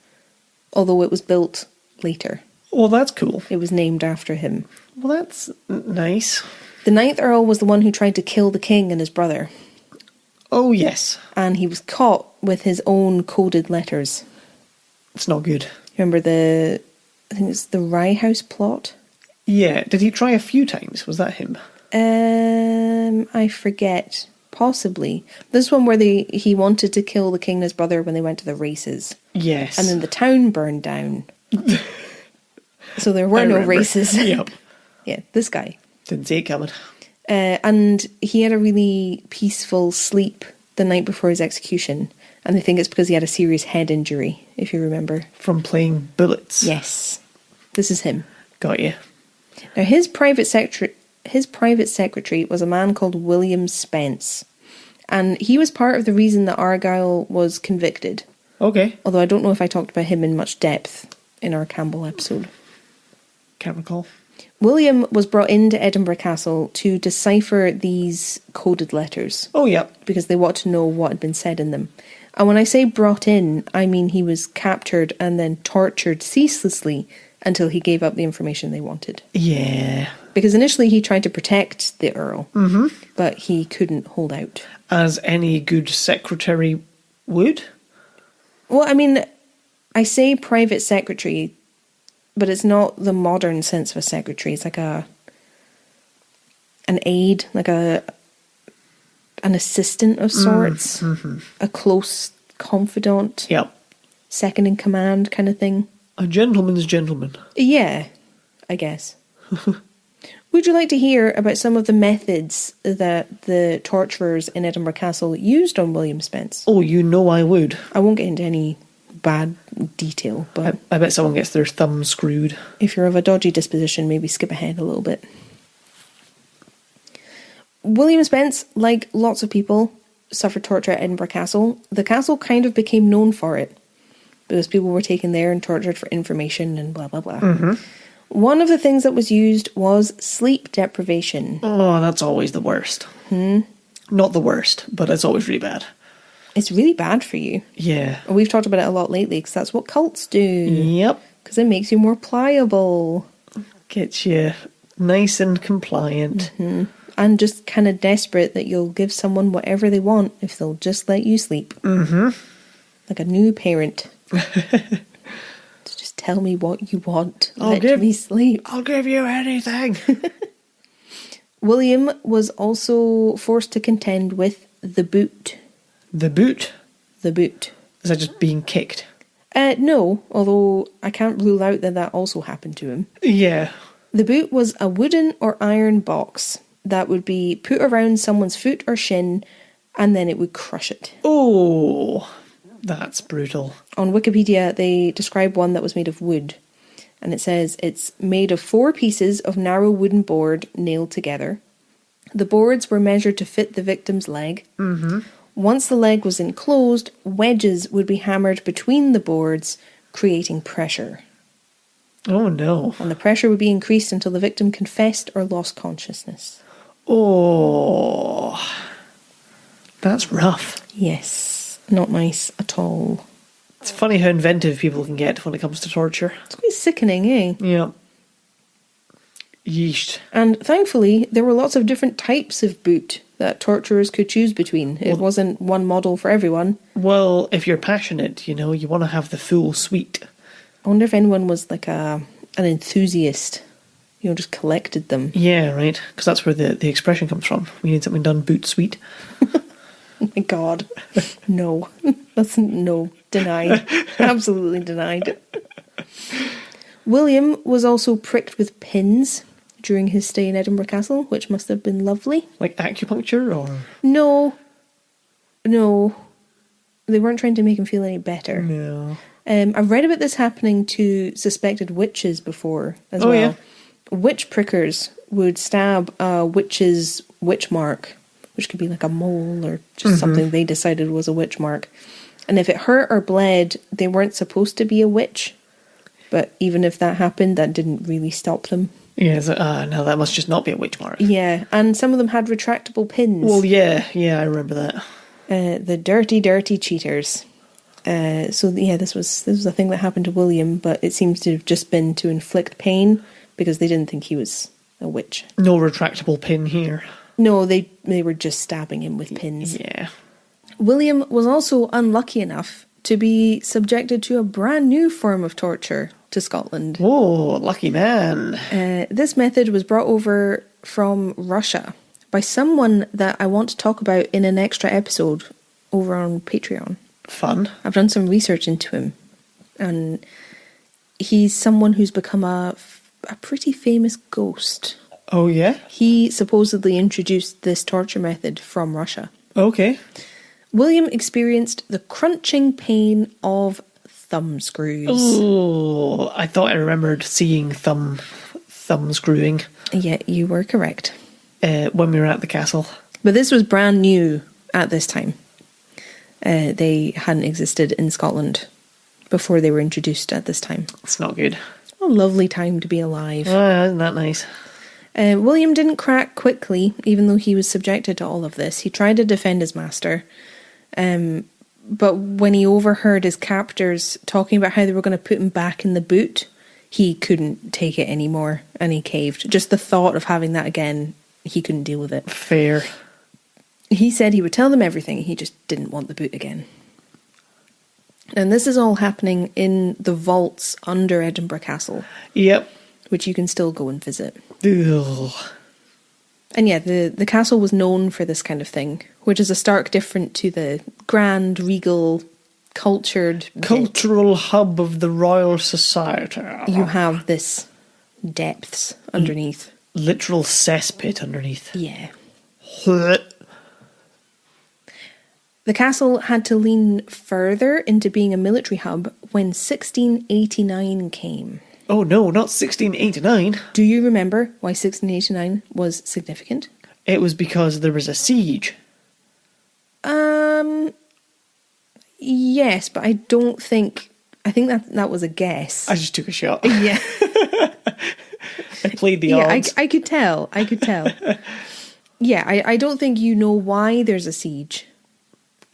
although it was built later. Well, that's cool. It was named after him. Well, that's nice. The 9th Earl was the one who tried to kill the king and his brother, Oh, yes. and he was caught with his own coded letters. It's not good. Remember I think it's the Rye House plot? Yeah. Did he try a few times? Was that him? I forget. Possibly. This one where he wanted to kill the king and his brother when they went to the races. Yes. And then the town burned down. So there were I no remember. races. Yep. Yeah, this guy. Didn't see it coming. And he had a really peaceful sleep the night before his execution. And they think it's because he had a serious head injury, if you remember. From playing bullets. Yes. This is him. Got you. Now, his private secretary was a man called William Spence. And he was part of the reason that Argyll was convicted. Okay. Although I don't know if I talked about him in much depth in our Campbell episode. Can't recall. William was brought into Edinburgh Castle to decipher these coded letters. Oh, yeah. Because they wanted to know what had been said in them. And when I say brought in, I mean he was captured and then tortured ceaselessly until he gave up the information they wanted. Yeah. Because initially he tried to protect the Earl, but he couldn't hold out. As any good secretary would? Well, I mean, I say private secretary, but it's not the modern sense of a secretary. It's like an aide, like an assistant of sorts, a close confidant, Yep. second in command kind of thing. A gentleman's gentleman. Yeah, I guess. Would you like to hear about some of the methods that the torturers in Edinburgh Castle used on William Spence? Oh, you know I would. I won't get into any bad detail, but I bet someone gets their thumb screwed. if you're of a dodgy disposition, maybe skip ahead a little bit. William Spence, like lots of people, suffered torture at Edinburgh Castle. The castle kind of became known for it, because people were taken there and tortured for information and blah, blah, blah. One of the things that was used was sleep deprivation. Oh, that's always the worst. Not the worst, but it's always really bad. It's really bad for you. Yeah. We've talked about it a lot lately, because that's what cults do. Yep. Because it makes you more pliable. Gets you nice and compliant. And just kind of desperate that you'll give someone whatever they want if they'll just let you sleep. Like a new parent. Just tell me what you want. Let me sleep. I'll give you anything. William was also forced to contend with the boot. The boot? The boot. Is that just being kicked? No, although I can't rule out that also happened to him. Yeah. The boot was a wooden or iron box that would be put around someone's foot or shin, and then it would crush it. Oh, that's brutal. On Wikipedia, they describe one that was made of wood. And it says it's made of 4 pieces of narrow wooden board nailed together. The boards were measured to fit the victim's leg. Once the leg was enclosed, wedges would be hammered between the boards, creating pressure. Oh, no. And the pressure would be increased until the victim confessed or lost consciousness. Oh, that's rough. Yes, not nice at all. It's funny how inventive people can get when it comes to torture. It's quite sickening, eh? Yeah. Yeesh. And thankfully, there were lots of different types of boot that torturers could choose between. It wasn't one model for everyone. Well, if you're passionate, you want to have the full suite. I wonder if anyone was like an enthusiast, just collected them. Yeah, right. Because that's where the expression comes from. We need something done boot suite. Oh my God. No. No. Denied. Absolutely denied. William was also pricked with pins during his stay in Edinburgh Castle, which must have been lovely. Like acupuncture, or? No. They weren't trying to make him feel any better. No. I've read about this happening to suspected witches before as well. Yeah. Witch prickers would stab a witch's witch mark, which could be like a mole or just something they decided was a witch mark. And if it hurt or bled, they weren't supposed to be a witch. But even if that happened, that didn't really stop them. Yeah, no, that must just not be a witch mark. Yeah, and some of them had retractable pins. Well, yeah, I remember that. The dirty, dirty cheaters. This was a thing that happened to William, but it seems to have just been to inflict pain because they didn't think he was a witch. No retractable pin here. No, they were just stabbing him with pins. Yeah. William was also unlucky enough to be subjected to a brand new form of torture to Scotland. Whoa, lucky man. This method was brought over from Russia by someone that I want to talk about in an extra episode over on Patreon. Fun. I've done some research into him, and he's someone who's become a pretty famous ghost. Oh, yeah? He supposedly introduced this torture method from Russia. Okay. William experienced the crunching pain of thumb screws. Oh, I thought I remembered seeing thumb screwing. Yeah, you were correct. When we were at the castle. But this was brand new at this time. They hadn't existed in Scotland before they were introduced at this time. It's not good. A lovely time to be alive. Isn't that nice? William didn't crack quickly, even though he was subjected to all of this. He tried to defend his master. But when he overheard his captors talking about how they were going to put him back in the boot, he couldn't take it anymore, and he caved. Just the thought of having that again, he couldn't deal with it. Fair. He said he would tell them everything, he just didn't want the boot again. And this is all happening in the vaults under Edinburgh Castle. Yep. Which you can still go and visit. Ugh. And yeah, the castle was known for this kind of thing, which is a stark difference to the grand, regal, cultured... Cultural hub of the Royal Society. You have this depths underneath. Literal cesspit underneath. Yeah. The castle had to lean further into being a military hub when 1689 came. Oh no, not 1689. Do you remember why 1689 was significant? It was because there was a siege. Yes, but I don't think... I think that was a guess. I just took a shot. Yeah. I played the odds. I could tell. Yeah, I don't think you know why there's a siege.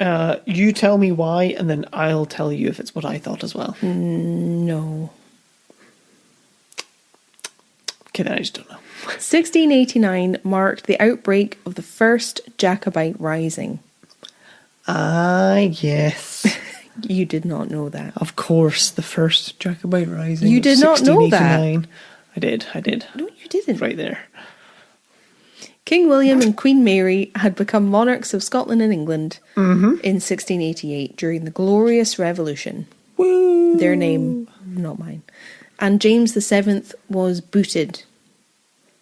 You tell me why, and then I'll tell you if it's what I thought as well. No. Okay, then I just don't know. 1689 marked the outbreak of the first Jacobite rising. Yes. You did not know that. Of course, the first Jacobite rising. You did not know that. I did. No, you didn't. Right there. King William and Queen Mary had become monarchs of Scotland and England in 1688 during the Glorious Revolution. Woo! Their name, not mine. And James VII was booted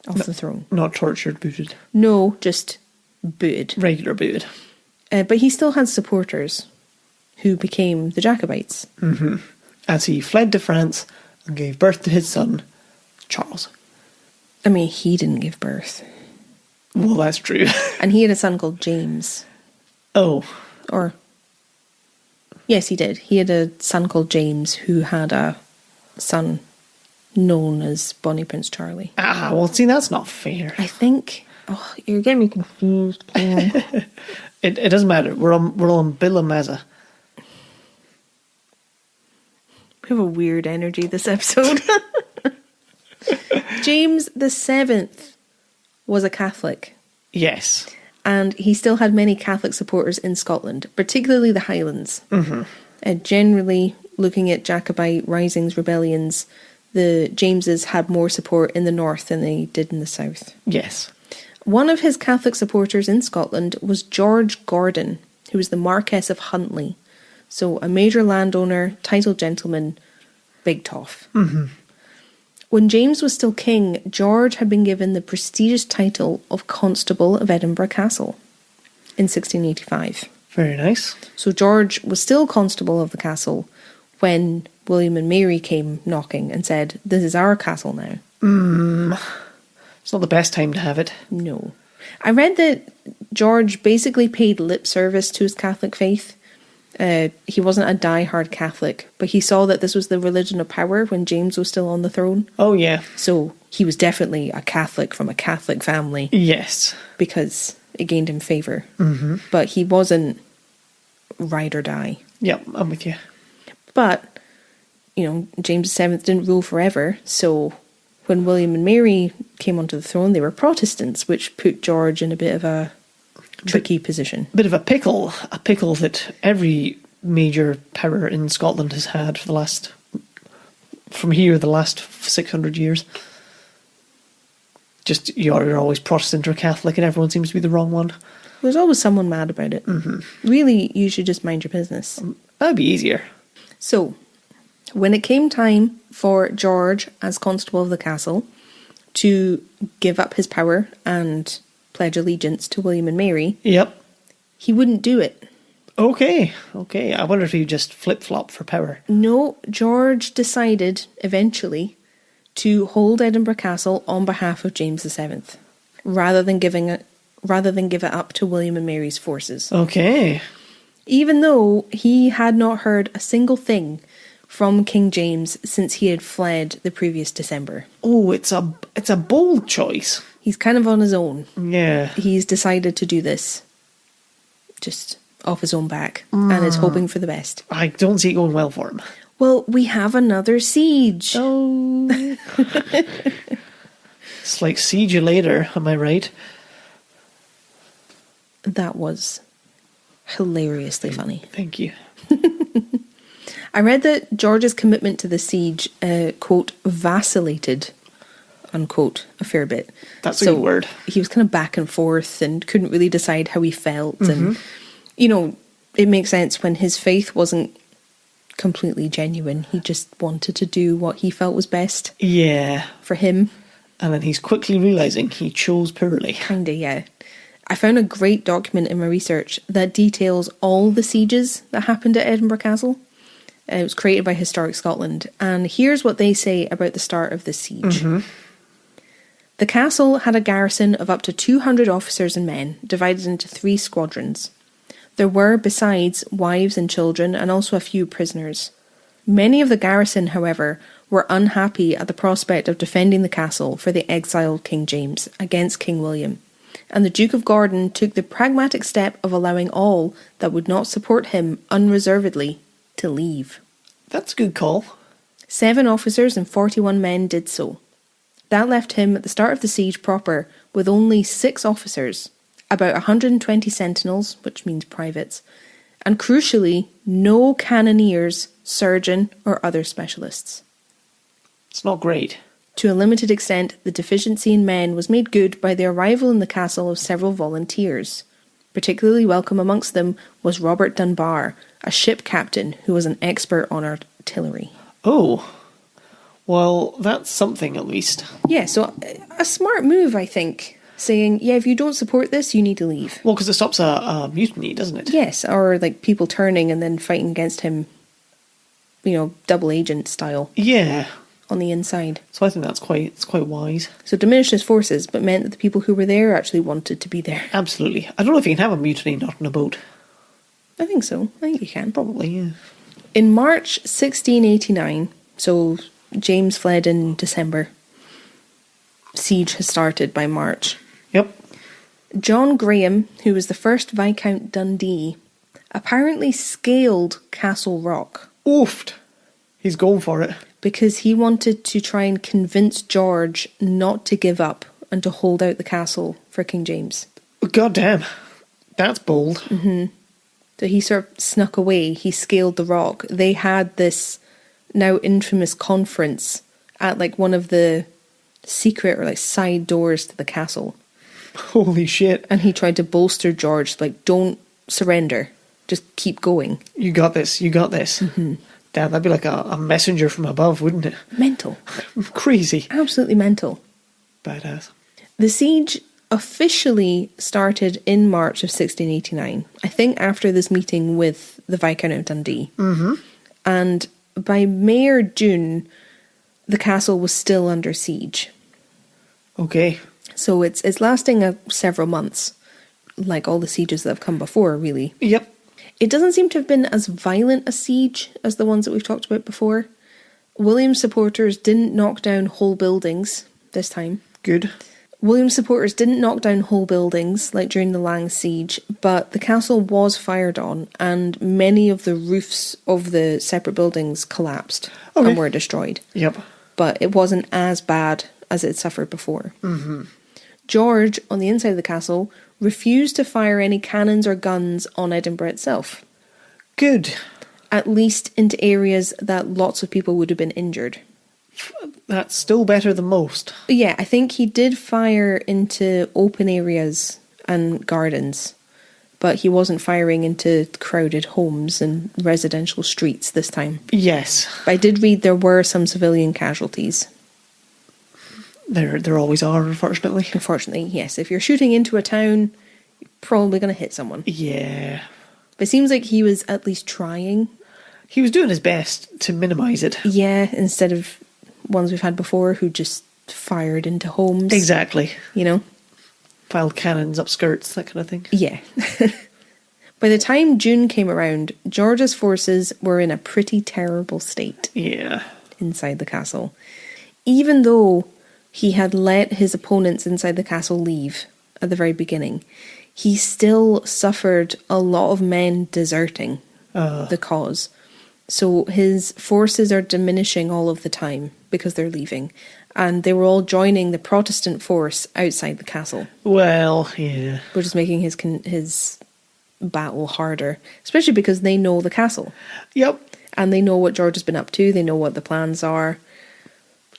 off the throne. Not tortured, booted. No, just booted. Regular booted. But he still had supporters who became the Jacobites. Mm-hmm. As he fled to France and gave birth to his son, Charles. I mean, he didn't give birth. Well, that's true. And he had a son called James. Oh. Or... Yes, he did. He had a son called James who had a son known as Bonnie Prince Charlie. Well, see, that's not fair. I think... Oh, you're getting me confused. It doesn't matter. We're on Bill Maza. We have a weird energy this episode. James VII was a Catholic. Yes. And he still had many Catholic supporters in Scotland, particularly the Highlands. Mm-hmm. Generally, looking at Jacobite risings, rebellions, the Jameses had more support in the north than they did in the south. Yes. One of his Catholic supporters in Scotland was George Gordon, who was the Marquess of Huntly. So a major landowner, titled gentleman, big toff. Mm-hmm. When James was still king, George had been given the prestigious title of Constable of Edinburgh Castle in 1685. Very nice. So George was still Constable of the castle when William and Mary came knocking and said, "This is our castle now." It's not the best time to have it. No. I read that George basically paid lip service to his Catholic faith. He wasn't a die-hard Catholic, but he saw that this was the religion of power when James was still on the throne. Oh, yeah. So he was definitely a Catholic from a Catholic family. Yes. Because it gained him favour. Mm-hmm. But he wasn't ride or die. Yep, I'm with you. But, James VII didn't rule forever, so when William and Mary came onto the throne, they were Protestants, which put George in a bit of a tricky position. Bit of a pickle that every major power in Scotland has had for the last 600 years. Just, you're always Protestant or Catholic and everyone seems to be the wrong one. There's always someone mad about it. Mm-hmm. Really, you should just mind your business. That'd be easier. So, when it came time for George, as Constable of the Castle, to give up his power and pledge allegiance to William and Mary, yep, he wouldn't do it. Okay. I wonder if he just flip-flop for power. No, George decided, eventually, to hold Edinburgh Castle on behalf of James VII, rather than give it up to William and Mary's forces. Okay. Even though he had not heard a single thing from King James since he had fled the previous December. Oh, it's a bold choice. He's kind of on his own. Yeah. He's decided to do this just off his own back and is hoping for the best. I don't see it going well for him. Well, we have another siege. Oh. It's like siege you later, am I right? That was hilariously funny. Thank you. I read that George's commitment to the siege, quote, vacillated, unquote, a fair bit. That's a good word. He was kind of back and forth and couldn't really decide how he felt. Mm-hmm. And, it makes sense when his faith wasn't completely genuine. He just wanted to do what he felt was best. Yeah. For him. And then he's quickly realising he chose poorly. Kinda, yeah. I found a great document in my research that details all the sieges that happened at Edinburgh Castle. It was created by Historic Scotland. And here's what they say about the start of the siege. Mm-hmm. The castle had a garrison of up to 200 officers and men, divided into 3 squadrons. There were, besides, wives and children, and also a few prisoners. Many of the garrison, however, were unhappy at the prospect of defending the castle for the exiled King James against King William, and the Duke of Gordon took the pragmatic step of allowing all that would not support him unreservedly to leave. That's a good call. 7 officers and 41 men did so. That left him at the start of the siege proper with only 6 officers, about 120 sentinels, which means privates, and crucially, no cannoneers, surgeon, or other specialists. It's not great. To a limited extent, the deficiency in men was made good by the arrival in the castle of several volunteers. Particularly welcome amongst them was Robert Dunbar, a ship captain who was an expert on artillery. Oh, well, that's something at least. Yeah, so a smart move, I think. Saying, yeah, if you don't support this, you need to leave. Well, because it stops a mutiny, doesn't it? Yes, or like people turning and then fighting against him, double agent style. Yeah. On the inside. So I think it's quite wise. So it diminished his forces, but meant that the people who were there actually wanted to be there. Absolutely. I don't know if you can have a mutiny not on a boat. I think so. I think you can. Probably, yeah. In March 1689, so James fled in December. Siege has started by March. Yep. John Graham, who was the first Viscount Dundee, apparently scaled Castle Rock. Oofed. He's going for it. Because he wanted to try and convince George not to give up and to hold out the castle for King James. God damn. That's bold. Mm-hmm. So he sort of snuck away. He scaled the rock. They had this now infamous conference at like one of the secret or like side doors to the castle. Holy shit. And he tried to bolster George, like, don't surrender. just keep going. You got this. You got this. Mm-hmm. Damn, that'd be like a messenger from above, wouldn't it? Mental. Crazy. Absolutely mental. Badass. The siege officially started in March of 1689, I think after this meeting with the Viscount of Dundee. Mm-hmm. And by May or June, the castle was still under siege. Okay. So it's lasting several months, like all the sieges that have come before, really. Yep. It doesn't seem to have been as violent a siege as the ones that we've talked about before. William's supporters didn't knock down whole buildings this time. Good. William's supporters didn't knock down whole buildings like during the Lang siege, but the castle was fired on and many of the roofs of the separate buildings collapsed and were destroyed. Yep. But it wasn't as bad as it suffered before. Mm-hmm. George, on the inside of the castle, refused to fire any cannons or guns on Edinburgh itself. Good. At least into areas that lots of people would have been injured. That's still better than most. Yeah, I think he did fire into open areas and gardens, but he wasn't firing into crowded homes and residential streets this time. Yes. But I did read there were some civilian casualties. There always are, unfortunately. Unfortunately, yes. If you're shooting into a town, you're probably going to hit someone. Yeah. But it seems like he was at least trying. He was doing his best to minimise it. Yeah, instead of ones we've had before who just fired into homes. Exactly. You know? Piled cannons up skirts, that kind of thing. Yeah. By the time June came around, George's forces were in a pretty terrible state. Yeah. Inside the castle. Even though he had let his opponents inside the castle leave at the very beginning, he still suffered a lot of men deserting the cause. So his forces are diminishing all of the time because they're leaving. And they were all joining the Protestant force outside the castle. Well, yeah. Which is making his battle harder. Especially because they know the castle. Yep. And they know what George has been up to. They know what the plans are.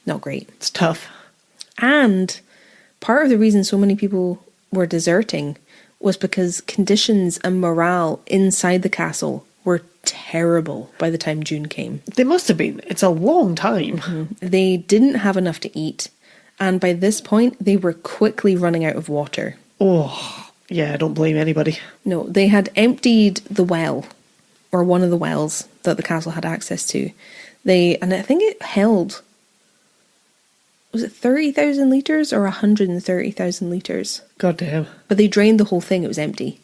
Not great. It's tough. And part of the reason so many people were deserting was because conditions and morale inside the castle were terrible by the time June came. They must have been. It's a long time. Mm-hmm. They didn't have enough to eat, and by this point they were quickly running out of water. Oh, yeah, I don't blame anybody. No, they had emptied the well, or one of the wells that the castle had access to. And I think it held, was it 30,000 litres or 130,000 litres? God damn. But they drained the whole thing, it was empty.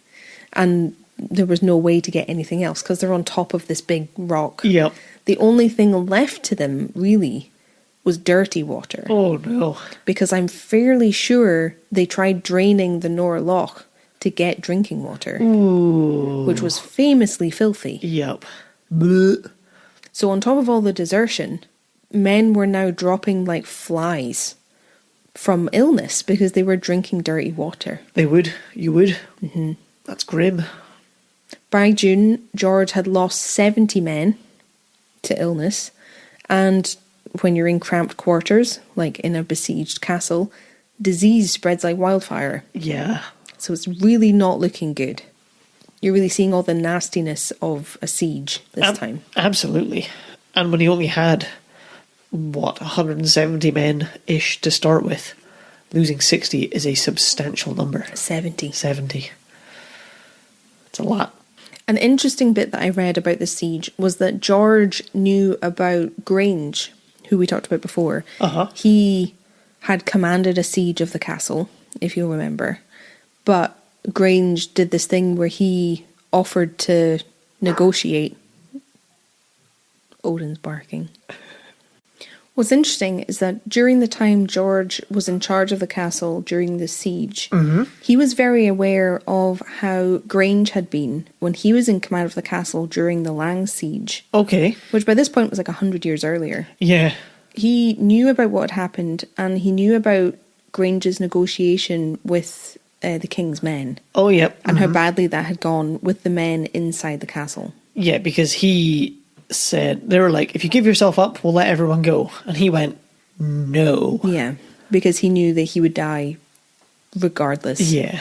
And there was no way to get anything else because they're on top of this big rock. Yep. The only thing left to them, really, was dirty water. Oh, no. Because I'm fairly sure they tried draining the Nor Loch to get drinking water. Ooh. Which was famously filthy. Yep. Blech. So on top of all the desertion, men were now dropping like flies from illness because they were drinking dirty water. They would. You would. Mm-hmm. That's grim. By June, George had lost 70 men to illness, and when you're in cramped quarters, like in a besieged castle, disease spreads like wildfire. Yeah. So it's really not looking good. You're really seeing all the nastiness of a siege this time. Absolutely. And when he only had, 170 men-ish to start with, losing 60 is a substantial number. 70. 70. It's a lot. An interesting bit that I read about the siege was that George knew about Grange, who we talked about before. Uh-huh. He had commanded a siege of the castle, if you'll remember. But Grange did this thing where he offered to negotiate. Odin's barking. What's interesting is that during the time George was in charge of the castle during the siege, he was very aware of how Grange had been when he was in command of the castle during the Lang siege. Okay. Which by this point was like 100 years earlier. Yeah. He knew about what had happened, and he knew about Grange's negotiation with the king's men. Oh, yep. And how badly that had gone with the men inside the castle. Yeah, because he said, they were like, if you give yourself up, we'll let everyone go. And he went, no. Yeah, because he knew that he would die regardless. Yeah.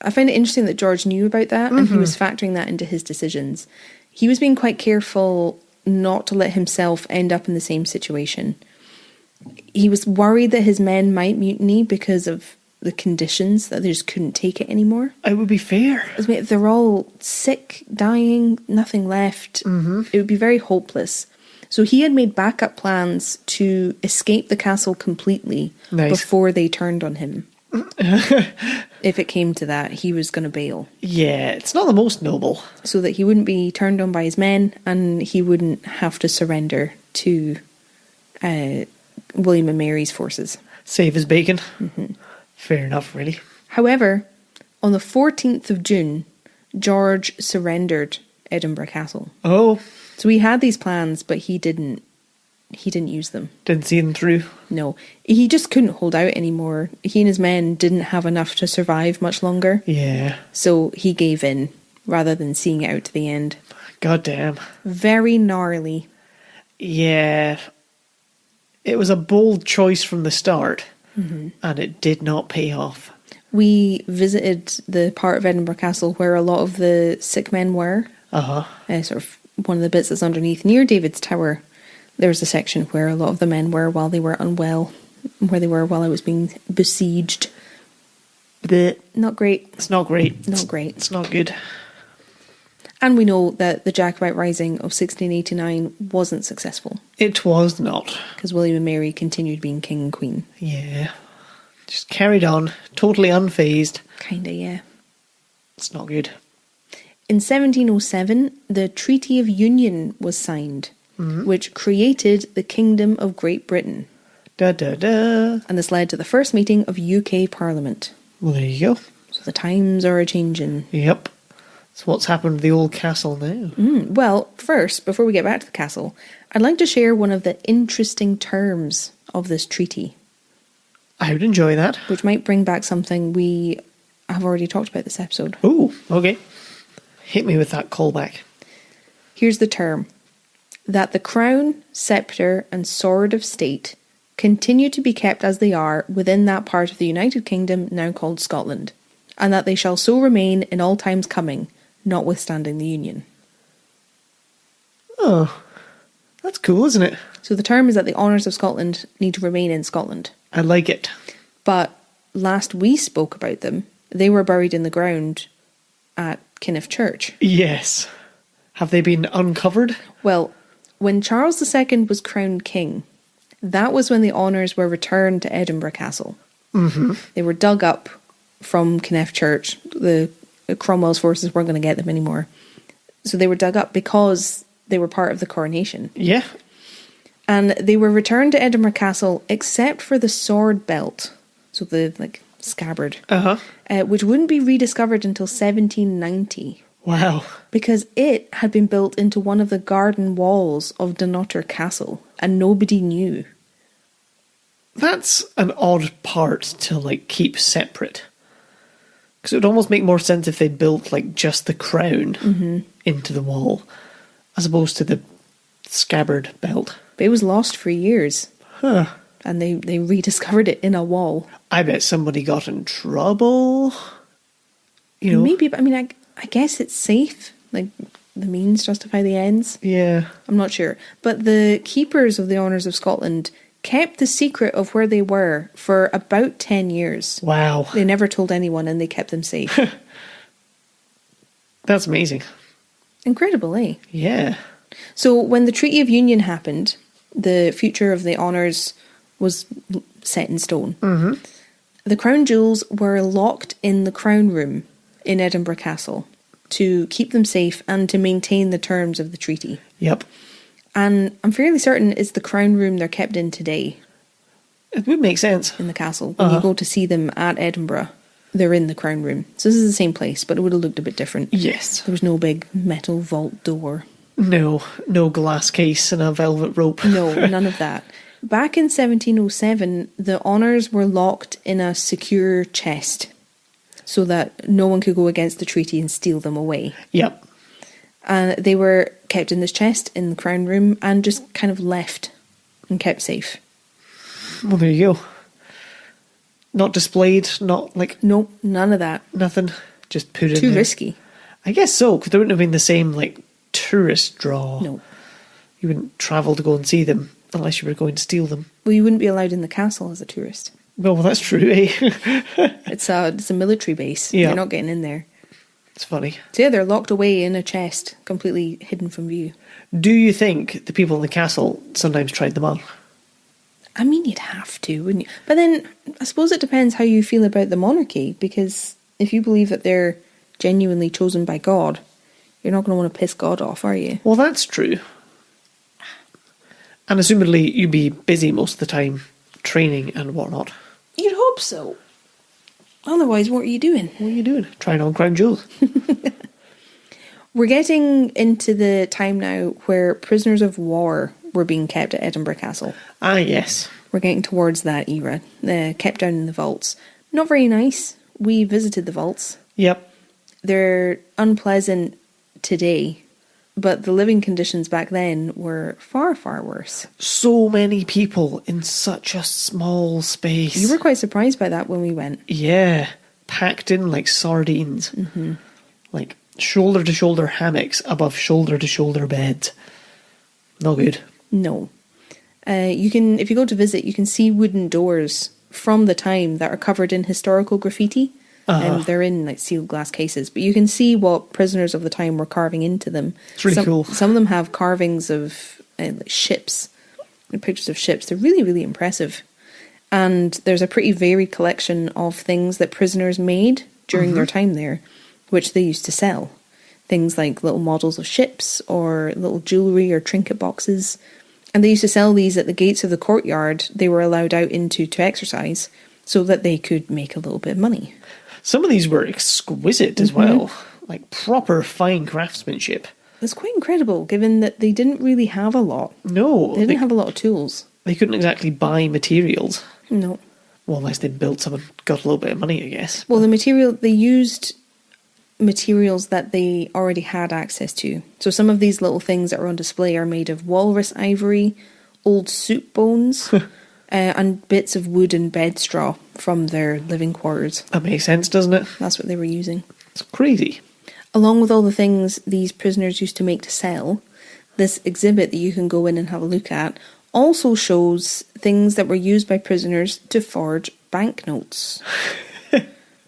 I find it interesting that George knew about that and he was factoring that into his decisions. He was being quite careful not to let himself end up in the same situation. He was worried that his men might mutiny because of the conditions, that they just couldn't take it anymore. It would be fair. I mean, they're all sick, dying, nothing left. It would be very hopeless. So he had made backup plans to escape the castle completely before they turned on him. If it came to that, he was going to bail. Yeah, it's not the most noble. So that he wouldn't be turned on by his men and he wouldn't have to surrender to William and Mary's forces. Save his bacon. Fair enough, really. However, on the 14th of June, George surrendered Edinburgh Castle. Oh. So he had these plans, but he didn't use them. Didn't see them through. No. He just couldn't hold out anymore. He and his men didn't have enough to survive much longer. Yeah. So he gave in rather than seeing it out to the end. God damn. Very gnarly. Yeah. It was a bold choice from the start, and it did not pay off. We visited the part of Edinburgh Castle where a lot of the sick men were. Sort of one of the bits that's underneath, near David's Tower. There's a section where a lot of the men were while they were unwell, where they were while I was being besieged. Not great. It's not great. Not great. It's not good. And we know that the Jacobite Rising of 1689 wasn't successful. It was not. Because William and Mary continued being king and queen. Yeah. Just carried on, totally unfazed. Kinda, yeah. It's not good. In 1707, the Treaty of Union was signed, which created the Kingdom of Great Britain. Da-da-da. And this led to the first meeting of UK Parliament. Well, there you go. So the times are a-changing. Yep. So what's happened to the old castle now? Well, first, before we get back to the castle, I'd like to share one of the interesting terms of this treaty. I would enjoy that. Which might bring back something we have already talked about this episode. Oh, okay. Hit me with that callback. Here's the term. That the crown, sceptre and sword of state continue to be kept as they are within that part of the United Kingdom now called Scotland, and that they shall so remain in all times coming, notwithstanding the Union. Oh, that's cool, isn't it? So the term is that the honours of Scotland need to remain in Scotland. I like it. But last we spoke about them, they were buried in the ground at Kniff Church. Yes. Have they been uncovered? Well, when Charles II was crowned king, that was when the honours were returned to Edinburgh Castle. They were dug up from Kniff Church. The Cromwell's forces weren't going to get them anymore. So they were dug up because they were part of the coronation. Yeah. And they were returned to Edinburgh Castle except for the sword belt. So the scabbard. Which wouldn't be rediscovered until 1790. Wow. Because it had been built into one of the garden walls of Dunnottar Castle. And nobody knew. That's an odd part to keep separate. Because it would almost make more sense if they built just the crown into the wall, as opposed to the scabbard belt. But it was lost for years. Huh. And they rediscovered it in a wall. I bet somebody got in trouble. Maybe, but I guess it's safe. The means justify the ends. Yeah. I'm not sure. But the keepers of the honours of Scotland kept the secret of where they were for about 10 years. Wow. They never told anyone and they kept them safe. That's amazing. Incredible, eh? Yeah. So when the Treaty of Union happened, the future of the honours was set in stone. The crown jewels were locked in the crown room in Edinburgh Castle to keep them safe and to maintain the terms of the treaty. Yep. And I'm fairly certain it's the crown room they're kept in today. It would make sense. In the castle. When you go to see them at Edinburgh, they're in the crown room. So this is the same place, but it would have looked a bit different. Yes. There was no big metal vault door. No glass case and a velvet rope. No, none of that. Back in 1707, the honours were locked in a secure chest so that no one could go against the treaty and steal them away. Yep. And they were kept in this chest in the crown room and just kind of left and kept safe. Well, there you go. Not displayed, not Nope, none of that. Nothing. just put in Too there. risky. I guess so, because there wouldn't have been the same, like, tourist draw. No. You wouldn't travel to go and see them unless you were going to steal them. Well, you wouldn't be allowed in the castle as a tourist. Well, that's true, eh? It's a military base. Yeah. You're not getting in there. It's funny. So yeah, they're locked away in a chest, completely hidden from view. Do you think the people in the castle sometimes tried them on? I mean, you'd have to, wouldn't you? But then, I suppose it depends how you feel about the monarchy, because if you believe that they're genuinely chosen by God, you're not going to want to piss God off, are you? Well, that's true. And assumedly, you'd be busy most of the time, training and whatnot. You'd hope so. Otherwise, what are you doing? What are you doing? Trying on crown jewels. We're getting into the time now where prisoners of war were being kept at Edinburgh Castle. Ah, yes. We're getting towards that era. Kept down in the vaults. Not very nice. We visited the vaults. Yep. They're unpleasant today, but the living conditions back then were far, far worse. So many people in such a small space. You were quite surprised by that when we went. Yeah. Packed in like sardines. Mm-hmm. Like shoulder-to-shoulder hammocks above shoulder-to-shoulder beds. Not good. No. If you go to visit, you can see wooden doors from the time that are covered in historical graffiti. They're in like sealed glass cases, but you can see what prisoners of the time were carving into them. It's really cool. Some of them have carvings of like ships, pictures of ships. They're really, really impressive. And there's a pretty varied collection of things that prisoners made during their time there, which they used to sell. Things like little models of ships or little jewellery or trinket boxes. And they used to sell these at the gates of the courtyard they were allowed out into to exercise so that they could make a little bit of money. Some of these were exquisite as well. Like proper fine craftsmanship. It's quite incredible given that they didn't really have a lot. No. They didn't have a lot of tools. They couldn't exactly buy materials. No. Well, unless they built some and got a little bit of money, I guess. Well, they used materials that they already had access to. So some of these little things that are on display are made of walrus ivory, old soup bones, and bits of wood and bed straw from their living quarters. That makes sense, doesn't it? That's what they were using. It's crazy. Along with all the things these prisoners used to make to sell, this exhibit that you can go in and have a look at also shows things that were used by prisoners to forge banknotes.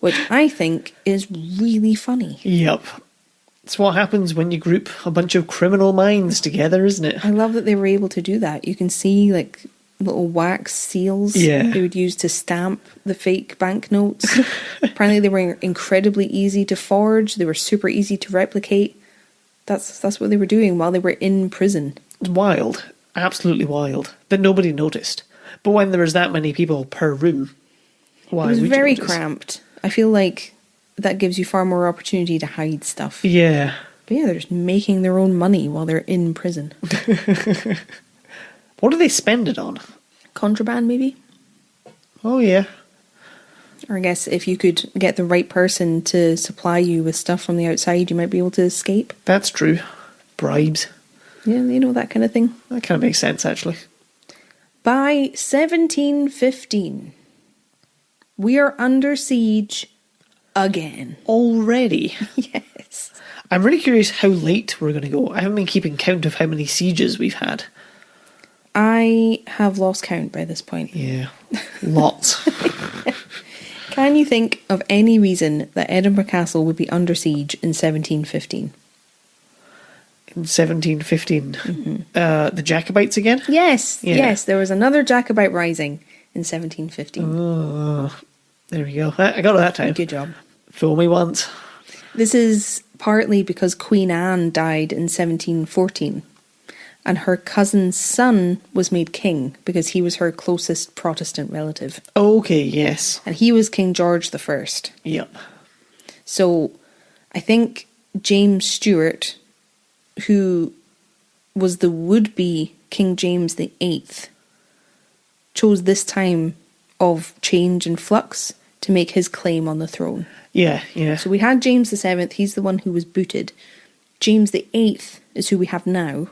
Which I think is really funny. Yep. It's what happens when you group a bunch of criminal minds together, isn't it? I love that they were able to do that. You can see like little wax seals they would use to stamp the fake banknotes. Apparently they were incredibly easy to forge. They were super easy to replicate. That's what they were doing while they were in prison. It's wild. Absolutely wild. That nobody noticed. But when there was that many people per room, why it was would very you notice? cramped. I feel like that gives you far more opportunity to hide stuff. Yeah. But yeah, they're just making their own money while they're in prison. What do they spend it on? Contraband, maybe? Oh, yeah. Or I guess if you could get the right person to supply you with stuff from the outside, you might be able to escape. That's true. Bribes. Yeah, you know, that kind of thing. That kind of makes sense, actually. By 1715, we are under siege again. Already? Yes. I'm really curious how late we're going to go. I haven't been keeping count of how many sieges we've had. I have lost count by this point. Yeah. Lots. Can you think of any reason that Edinburgh Castle would be under siege in 1715? In 1715. The Jacobites again? Yes, Yeah. yes. There was another Jacobite rising in 1715. There we go. I got it that time. Good job. Fool me once. This is partly because Queen Anne died in 1714, and her cousin's son was made king because he was her closest Protestant relative. Okay, yes. And he was King George I. Yep. So I think James Stewart, who was the would-be King James VIII, chose this time of change and flux to make his claim on the throne. Yeah, yeah. So we had James VII, he's the one who was booted. James VIII is who we have now,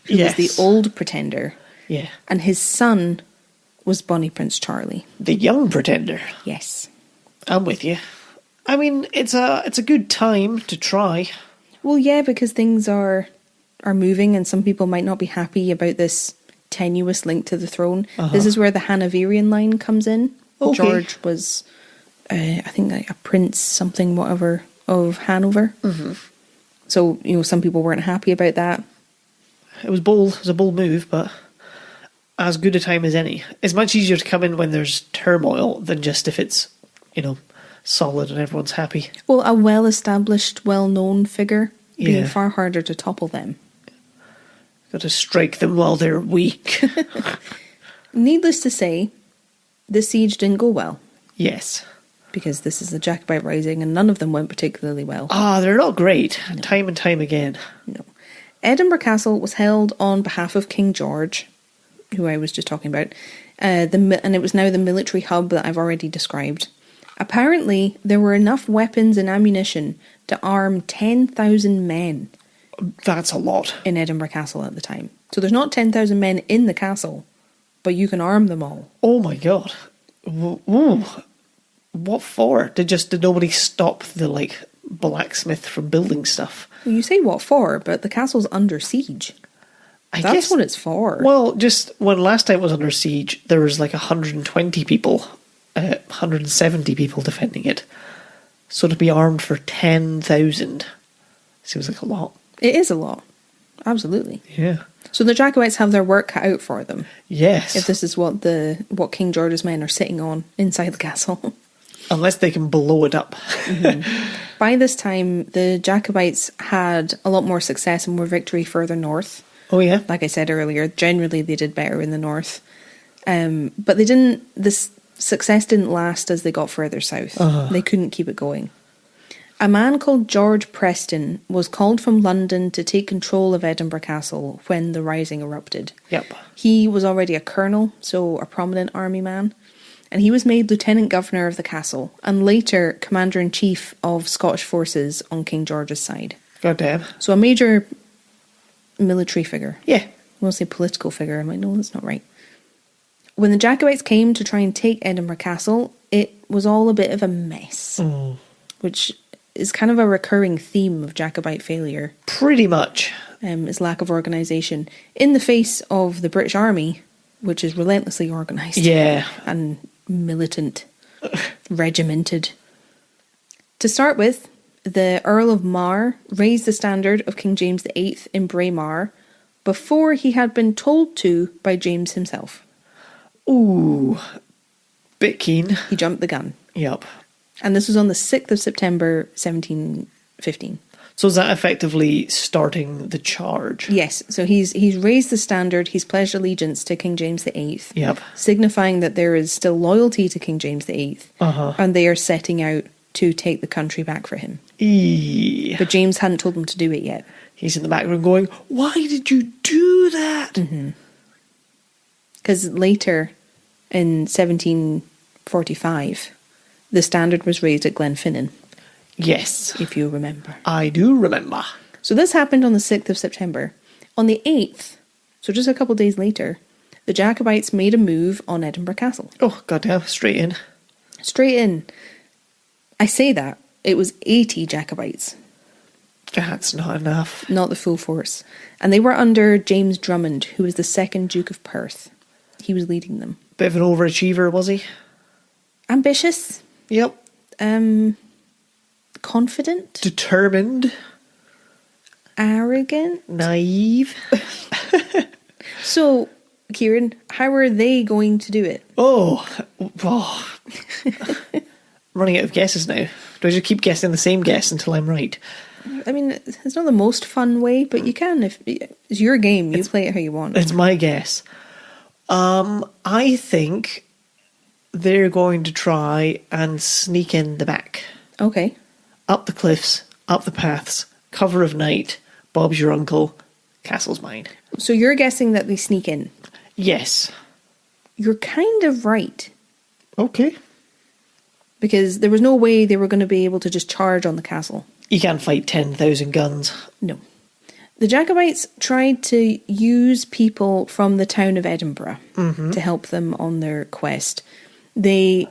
who was the old pretender. Yeah. And his son was Bonnie Prince Charlie. The young pretender. Yes. I'm with you. I mean, it's a good time to try. Well, yeah, because things are moving and some people might not be happy about this tenuous link to the throne. This is where the Hanoverian line comes in. Okay. George was, I think, like a prince, something, whatever, of Hanover. Mm-hmm. So, some people weren't happy about that. It was bold. It was a bold move, but as good a time as any. It's much easier to come in when there's turmoil than just if it's, solid and everyone's happy. Well, a well-established, well-known figure, being Yeah. far harder to topple them. Got to strike them while they're weak. Needless to say, the siege didn't go well, Yes. because this is a Jacobite rising and none of them went particularly well. They're not great. Time and time again. No. Edinburgh Castle was held on behalf of King George, who I was just talking about, and it was now the military hub that I've already described. Apparently, there were enough weapons and ammunition to arm 10,000 men That's a lot. in Edinburgh Castle at the time. So there's not 10,000 men in the castle, but you can arm them all. Oh my god. Ooh. What for? Did nobody stop the, blacksmith from building stuff? Well, you say what for, but the castle's under siege. I That's guess, what it's for. Well, just when last time it was under siege, there was 120 people, 170 people defending it. So to be armed for 10,000 seems like a lot. It is a lot. Absolutely. Yeah. So the Jacobites have their work cut out for them. Yes. If this is what King George's men are sitting on inside the castle. Unless they can blow it up. By this time, the Jacobites had a lot more success and more victory further north. Oh yeah. Like I said earlier, generally they did better in the north. But they didn't. This success didn't last as they got further south. They couldn't keep it going. A man called George Preston was called from London to take control of Edinburgh Castle when the rising erupted. Yep. He was already a colonel, so a prominent army man, and he was made lieutenant governor of the castle and later commander-in-chief of Scottish forces on King George's side. God damn. So a major military figure. Yeah. I won't say political figure. I'm like, no, that's not right. When the Jacobites came to try and take Edinburgh Castle, it was all a bit of a mess, which is kind of a recurring theme of Jacobite failure. Pretty much. Is lack of organisation in the face of the British Army, which is relentlessly organised. Yeah. And militant, regimented. To start with, the Earl of Mar raised the standard of King James VIII in Braemar before he had been told to by James himself. Ooh. Bit keen. He jumped the gun. Yep. And this was on the 6th of September 1715. So is that effectively starting the charge? Yes, so he's raised the standard, he's pledged allegiance to King James VIII, Yep. signifying that there is still loyalty to King James VIII, Uh-huh. and they are setting out to take the country back for him. But James hadn't told them to do it yet. He's in the background going, why did you do that? Because later, in 1745, the standard was raised at Glenfinnan, Yes. if you remember. I do remember. So this happened on the 6th of September. On the 8th, so just a couple of days later, the Jacobites made a move on Edinburgh Castle. Oh, goddamn, straight in. Straight in. I say that. It was 80 Jacobites, That's not enough. not the full force. And they were under James Drummond, who was the second Duke of Perth. He was leading them. Bit of an overachiever, was he? Ambitious. Yep. Confident. Determined. Arrogant. Naive. So, Kieran, how are they going to do it? Oh. Running out of guesses now. Do I just keep guessing the same guess until I'm right? I mean, it's not the most fun way, but you can. If it's your game, you play it how you want. It's my guess. I think they're going to try and sneak in the back. Okay. Up the cliffs, up the paths, cover of night, Bob's your uncle, castle's mine. So you're guessing that they sneak in. Yes. You're kind of right. Okay. Because there was no way they were going to be able to just charge on the castle. You can't fight 10,000 guns. No. The Jacobites tried to use people from the town of Edinburgh to help them on their quest. They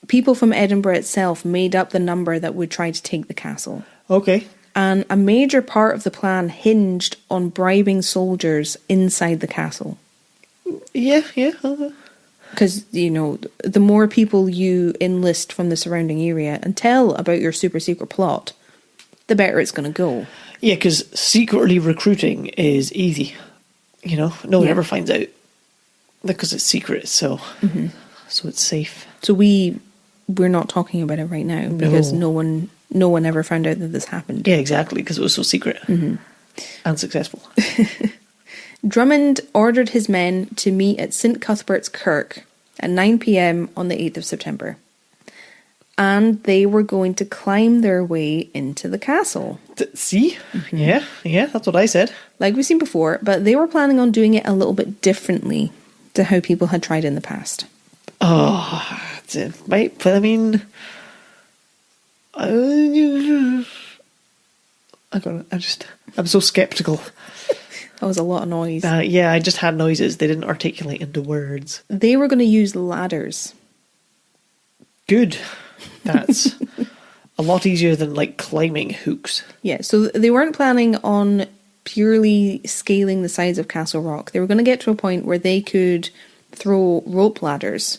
people from Edinburgh itself made up the number that would try to take the castle. Okay. And a major part of the plan hinged on bribing soldiers inside the castle. Yeah. Because, the more people you enlist from the surrounding area and tell about your super secret plot, the better it's going to go. Yeah, because secretly recruiting is easy. No one ever finds out. Because it's secret, so it's safe. So we're not talking about it right now because no one ever found out that this happened. Yeah, exactly, because it was so secret and successful. Drummond ordered his men to meet at St Cuthbert's Kirk at 9 p.m. on the 8th of September. And they were going to climb their way into the castle. See? Yeah, that's what I said. Like we've seen before, but they were planning on doing it a little bit differently to how people had tried in the past. Oh, right, but I mean... I'm so sceptical. That was a lot of noise. Yeah, I just had noises. They didn't articulate into words. They were going to use ladders. Good. That's a lot easier than climbing hooks. Yeah, so they weren't planning on purely scaling the sides of Castle Rock. They were going to get to a point where they could throw rope ladders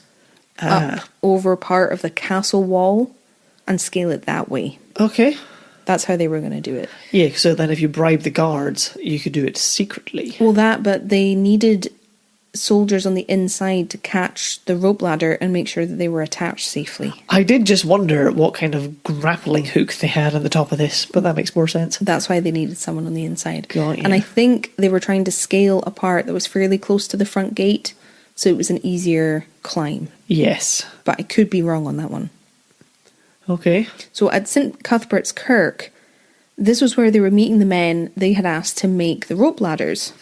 up over part of the castle wall and scale it that way. Okay. That's how they were going to do it. Yeah, so then if you bribe the guards, you could do it secretly. Well, but they needed soldiers on the inside to catch the rope ladder and make sure that they were attached safely. I did just wonder what kind of grappling hook they had on the top of this, but that makes more sense. That's why they needed someone on the inside. Got you. And I think they were trying to scale a part that was fairly close to the front gate, so it was an easier climb. Yes. But I could be wrong on that one. Okay. So at St Cuthbert's Kirk, this was where they were meeting the men they had asked to make the rope ladders.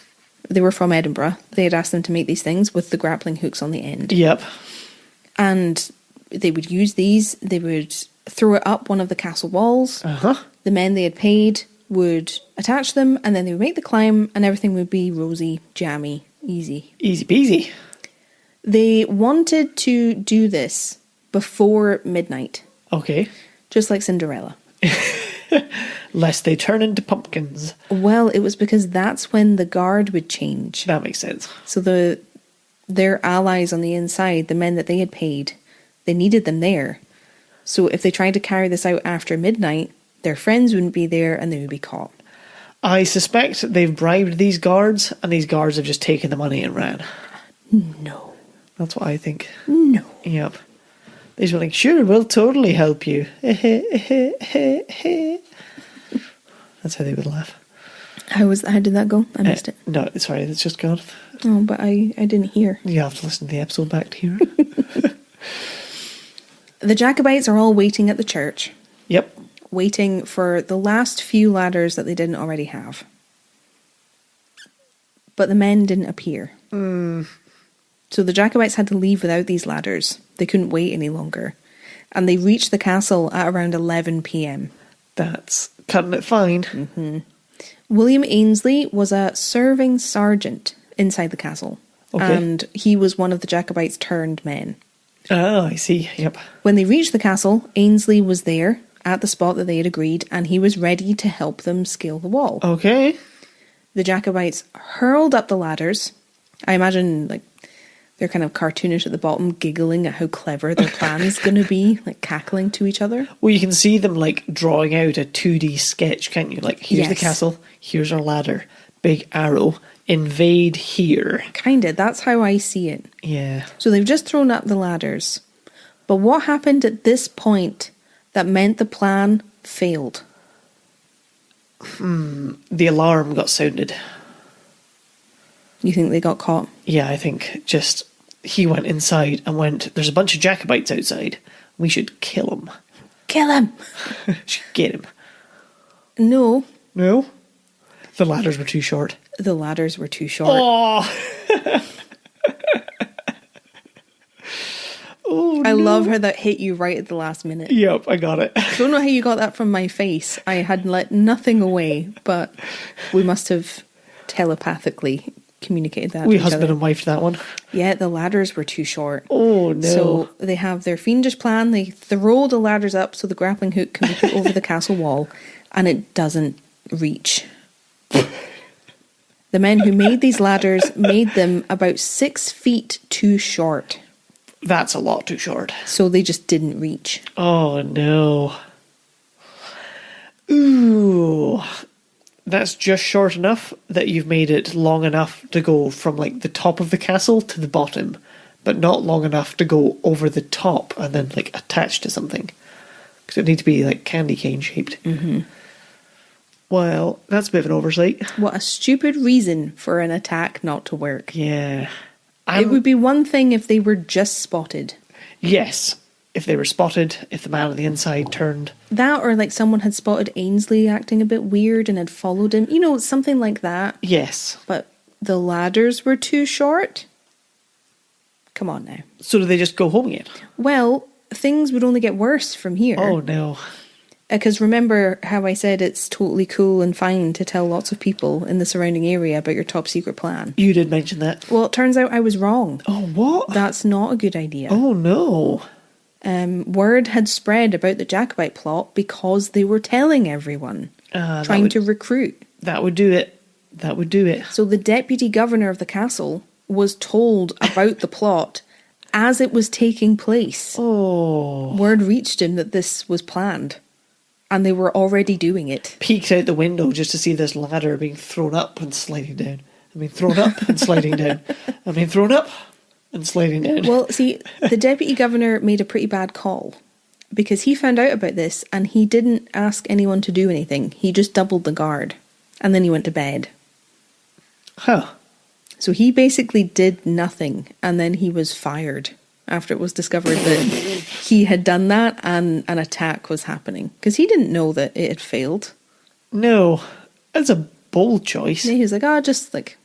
They were from Edinburgh. They had asked them to make these things with the grappling hooks on the end. Yep. And they would use these. They would throw it up one of the castle walls. The men they had paid would attach them, and then they would make the climb, and everything would be rosy, jammy, easy. Easy peasy. They wanted to do this before midnight. Okay. Just like Cinderella. Lest they turn into pumpkins. Well, it was because that's when the guard would change. That makes sense. So their allies on the inside, the men that they had paid, they needed them there. So if they tried to carry this out after midnight, their friends wouldn't be there and they would be caught. I suspect they've bribed these guards, and these guards have just taken the money and ran. No. That's what I think. No. Yep. They just were like, sure, we'll totally help you. That's how they would laugh. How did that go? I missed it. No, sorry, it's just gone. Oh, but I didn't hear. You have to listen to the episode back to hear it. The Jacobites are all waiting at the church. Yep. Waiting for the last few ladders that they didn't already have. But the men didn't appear. So the Jacobites had to leave without these ladders. They couldn't wait any longer. And they reached the castle at around 11 p.m. That's cutting it fine. William Ainsley was a serving sergeant inside the castle. Okay. And he was one of the Jacobites' turned men. Oh, I see. Yep. When they reached the castle, Ainsley was there at the spot that they had agreed, and he was ready to help them scale the wall. Okay. The Jacobites hurled up the ladders. I imagine, they're kind of cartoonish at the bottom, giggling at how clever their plan is going to be, cackling to each other. Well, you can see them, drawing out a 2D sketch, can't you? Here's the castle, here's our ladder, big arrow, invade here. Kinda, that's how I see it. Yeah. So they've just thrown up the ladders. But what happened at this point that meant the plan failed? The alarm got sounded. You think they got caught? Yeah, I think he went inside and went, there's a bunch of Jacobites outside. We should kill them. Kill him! Should get him. No. No? The ladders were too short. The ladders were too short. Oh! Oh, I love how that hit you right at the last minute. Yep, I got it. Don't know how you got that from my face. I had let nothing away, but we must have telepathically communicated that We to each husband other. and wife that one. Yeah, the ladders were too short. Oh, no. So they have their fiendish plan. They throw the ladders up so the grappling hook can be put over the castle wall, and it doesn't reach. The men who made these ladders made them about 6 feet too short. That's a lot too short. So they just didn't reach. Oh, no. Ooh. That's just short enough that you've made it long enough to go from like the top of the castle to the bottom, but not long enough to go over the top and then like attached to something. Because it needs to be like candy cane shaped. Mm-hmm. Well, that's a bit of an oversight. What a stupid reason for an attack not to work. Yeah. It would be one thing if they were just spotted. Yes. If they were spotted, if the man on the inside turned. That, or like someone had spotted Ainsley acting a bit weird and had followed him. You know, something like that. Yes. But the ladders were too short? Come on now. So do they just go home again? Well, things would only get worse from here. Oh, no. Because remember how I said it's totally cool and fine to tell lots of people in the surrounding area about your top secret plan? You did mention that. Well, it turns out I was wrong. Oh, what? That's not a good idea. Oh, no. Word had spread about the Jacobite plot because they were telling everyone, trying to recruit. That would do it. That would do it. So the deputy governor of the castle was told about the plot as it was taking place. Oh. Word reached him that this was planned, and they were already doing it. Peeked out the window just to see this ladder being thrown up and sliding down. I mean, thrown up and sliding down. I mean, thrown up and sliding down. Well, see, the deputy governor made a pretty bad call because he found out about this and he didn't ask anyone to do anything. He just doubled the guard and then he went to bed. Huh. So he basically did nothing and then he was fired after it was discovered that he had done that and an attack was happening because he didn't know that it had failed. No. That's a bold choice. And he was like, just like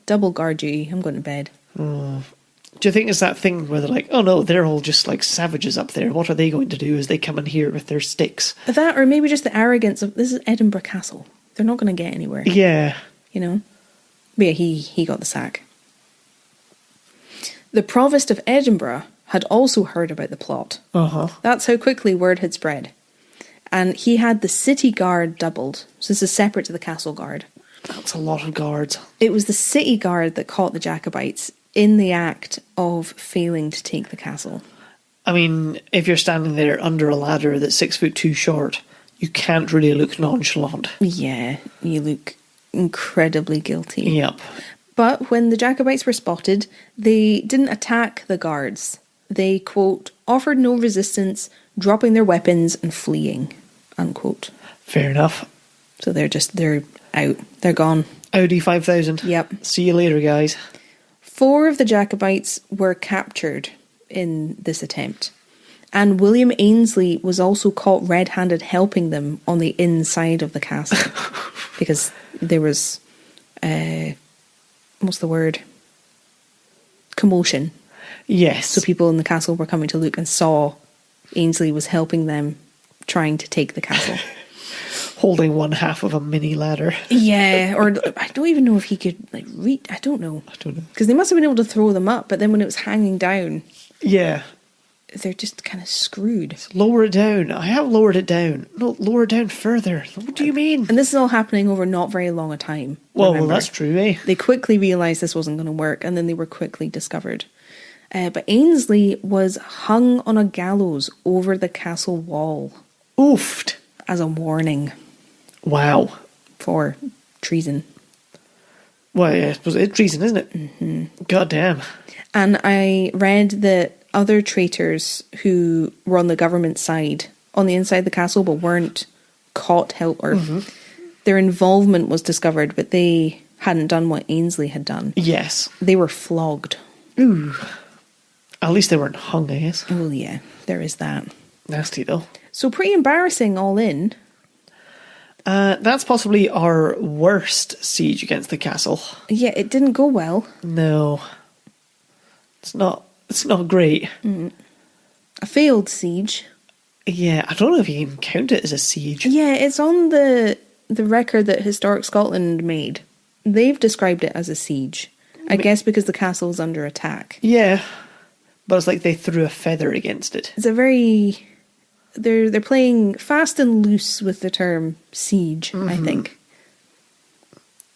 double guard duty. I'm going to bed. Do you think it's that thing where they're like, oh no, they're all just like savages up there. What are they going to do as they come in here with their sticks? That, or maybe just the arrogance of, this is Edinburgh Castle. They're not going to get anywhere. Yeah. You know? But yeah, he got the sack. The Provost of Edinburgh had also heard about the plot. Uh-huh. That's how quickly word had spread. And he had the city guard doubled. So this is separate to the castle guard. That's a lot of guards. It was the city guard that caught the Jacobites in the act of failing to take the castle. I mean, if you're standing there under a ladder that's 6 foot too short, you can't really look nonchalant. Yeah, you look incredibly guilty. Yep. But when the Jacobites were spotted, they didn't attack the guards. They, quote, offered no resistance, dropping their weapons and fleeing, unquote. Fair enough. So they're out. They're gone. Audi 5000. Yep. See you later, guys. 4 of the Jacobites were captured in this attempt. And William Ainsley was also caught red-handed helping them on the inside of the castle. Because there was, what's the word? Commotion. Yes. So people in the castle were coming to look and saw Ainsley was helping them trying to take the castle. Holding one half of a mini ladder. Yeah, or I don't even know if he could like reach. I don't know. Because they must have been able to throw them up, but then when it was hanging down, yeah, they're just kind of screwed. Lower it down. I have lowered it down. No, lower it down further. What do you mean? And this is all happening over not very long a time. Well, remember. that's true, eh? They quickly realised this wasn't going to work, and then they were quickly discovered. But Ainsley was hung on a gallows over the castle wall. Oofed. As a warning. Wow. For treason. Well, yeah, I suppose it's treason, isn't it? Mm-hmm. God damn. And I read that other traitors who were on the government side, on the inside of the castle, but weren't caught, their involvement was discovered, but they hadn't done what Ainsley had done. Yes. They were flogged. Ooh. At least they weren't hung, I guess. Oh, yeah. There is that. Nasty, though. So pretty embarrassing all in. That's possibly our worst siege against the castle. Yeah, it didn't go well. No. It's not great. A failed siege. Yeah, I don't know if you can count it as a siege. Yeah, it's on the record that Historic Scotland made. They've described it as a siege. I guess because the castle is under attack. Yeah. But it's like they threw a feather against it. It's a very... They're playing fast and loose with the term siege, I think.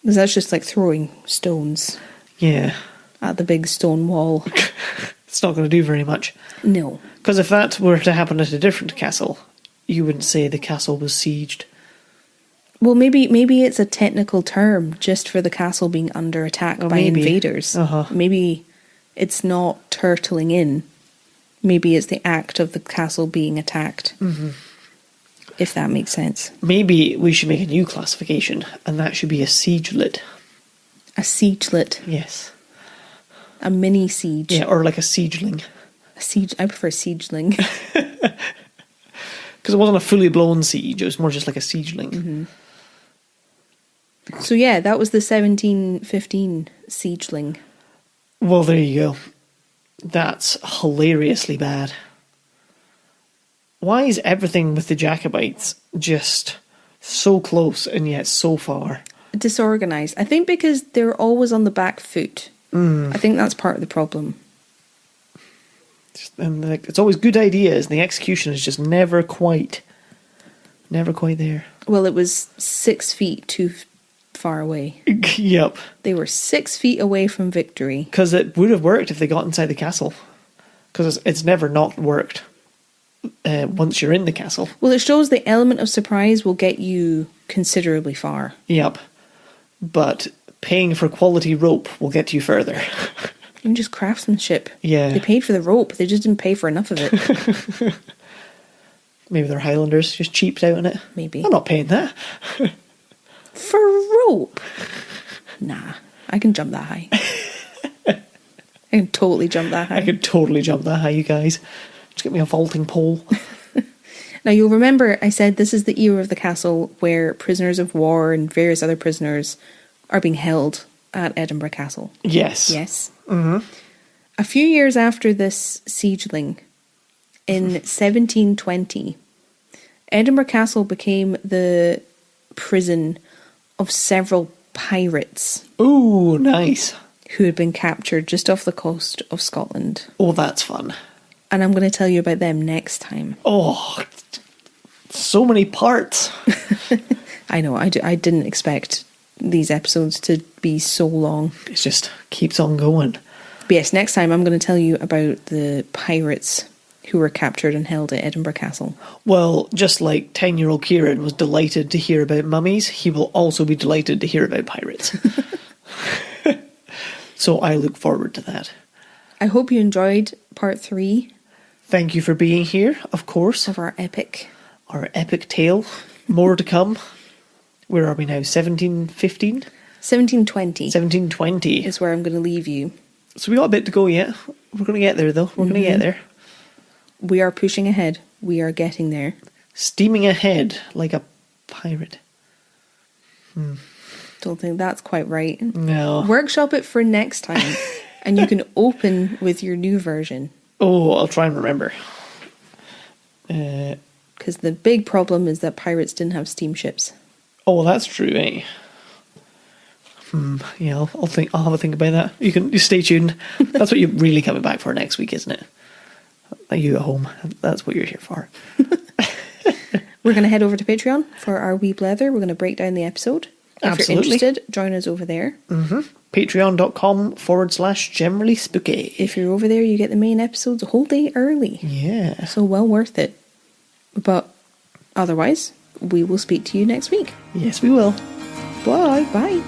Because that's just like throwing stones. Yeah. At the big stone wall. It's not going to do very much. No. Because if that were to happen at a different castle, you wouldn't say the castle was sieged. Well, maybe it's a technical term just for the castle being under attack by invaders. Maybe it's not turtling in. Maybe it's the act of the castle being attacked. If that makes sense. Maybe we should make a new classification, and that should be a siegelet. A siegelet. Yes. A mini siege. Yeah, or like a siegeling. A siege. I prefer siegeling. Because it wasn't a fully blown siege, it was more just like a siegeling. So yeah, that was the 1715 siegeling. Well, there you go. That's hilariously bad. Why is everything with the Jacobites just so close and yet so far? Disorganised. I think because they're always on the back foot. I think that's part of the problem. And like, it's always good ideas, and the execution is just never quite there. Well, it was 6 feet too far away. Yep. They were 6 feet away from victory. Because it would have worked if they got inside the castle. Because it's never not worked once you're in the castle. Well, it shows the element of surprise will get you considerably far. Yep. But paying for quality rope will get you further. Even just craftsmanship. Yeah. They paid for the rope, they just didn't pay for enough of it. Maybe they're Highlanders, just cheaped out on it. Maybe. I'm not paying that. For rope? Nah, I can jump that high. I can totally jump that high. I could totally jump that high, you guys. Just get me a vaulting pole. Now, you'll remember I said this is the era of the castle where prisoners of war and various other prisoners are being held at Edinburgh Castle. Yes. Yes. A few years after this siegeling, in 1720, Edinburgh Castle became the prison of several pirates. Ooh, nice. Who had been captured just off the coast of Scotland. Oh, that's fun. And I'm going to tell you about them next time. Oh, so many parts. I know, I didn't expect these episodes to be so long. It just keeps on going. But yes, next time I'm going to tell you about the pirates who were captured and held at Edinburgh Castle. Well, just like 10-year-old Kieran was delighted to hear about mummies, he will also be delighted to hear about pirates. So I look forward to that. I hope you enjoyed part 3. Thank you for being here, of course. Of our epic tale. More to come. Where are we now? 1715? 1720. 1720. Is where I'm going to leave you. So we got a bit to go yet. We're going to get there, though. We're going to get there. We are pushing ahead. We are getting there. Steaming ahead like a pirate. Don't think that's quite right. No. Workshop it for next time. And you can open with your new version. Oh, I'll try and remember. Because the big problem is that pirates didn't have steamships. Oh, that's true, eh? Yeah, I'll have a think about that. You stay tuned. That's what you're really coming back for next week, isn't it? You at home. That's what you're here for. We're going to head over to Patreon for our wee blether. We're going to break down the episode. If you're interested, join us over there. Patreon.com/generallyspooky. If you're over there, you get the main episodes a whole day early. Yeah. So well worth it. But otherwise, we will speak to you next week. Yes, we will. Bye. Bye.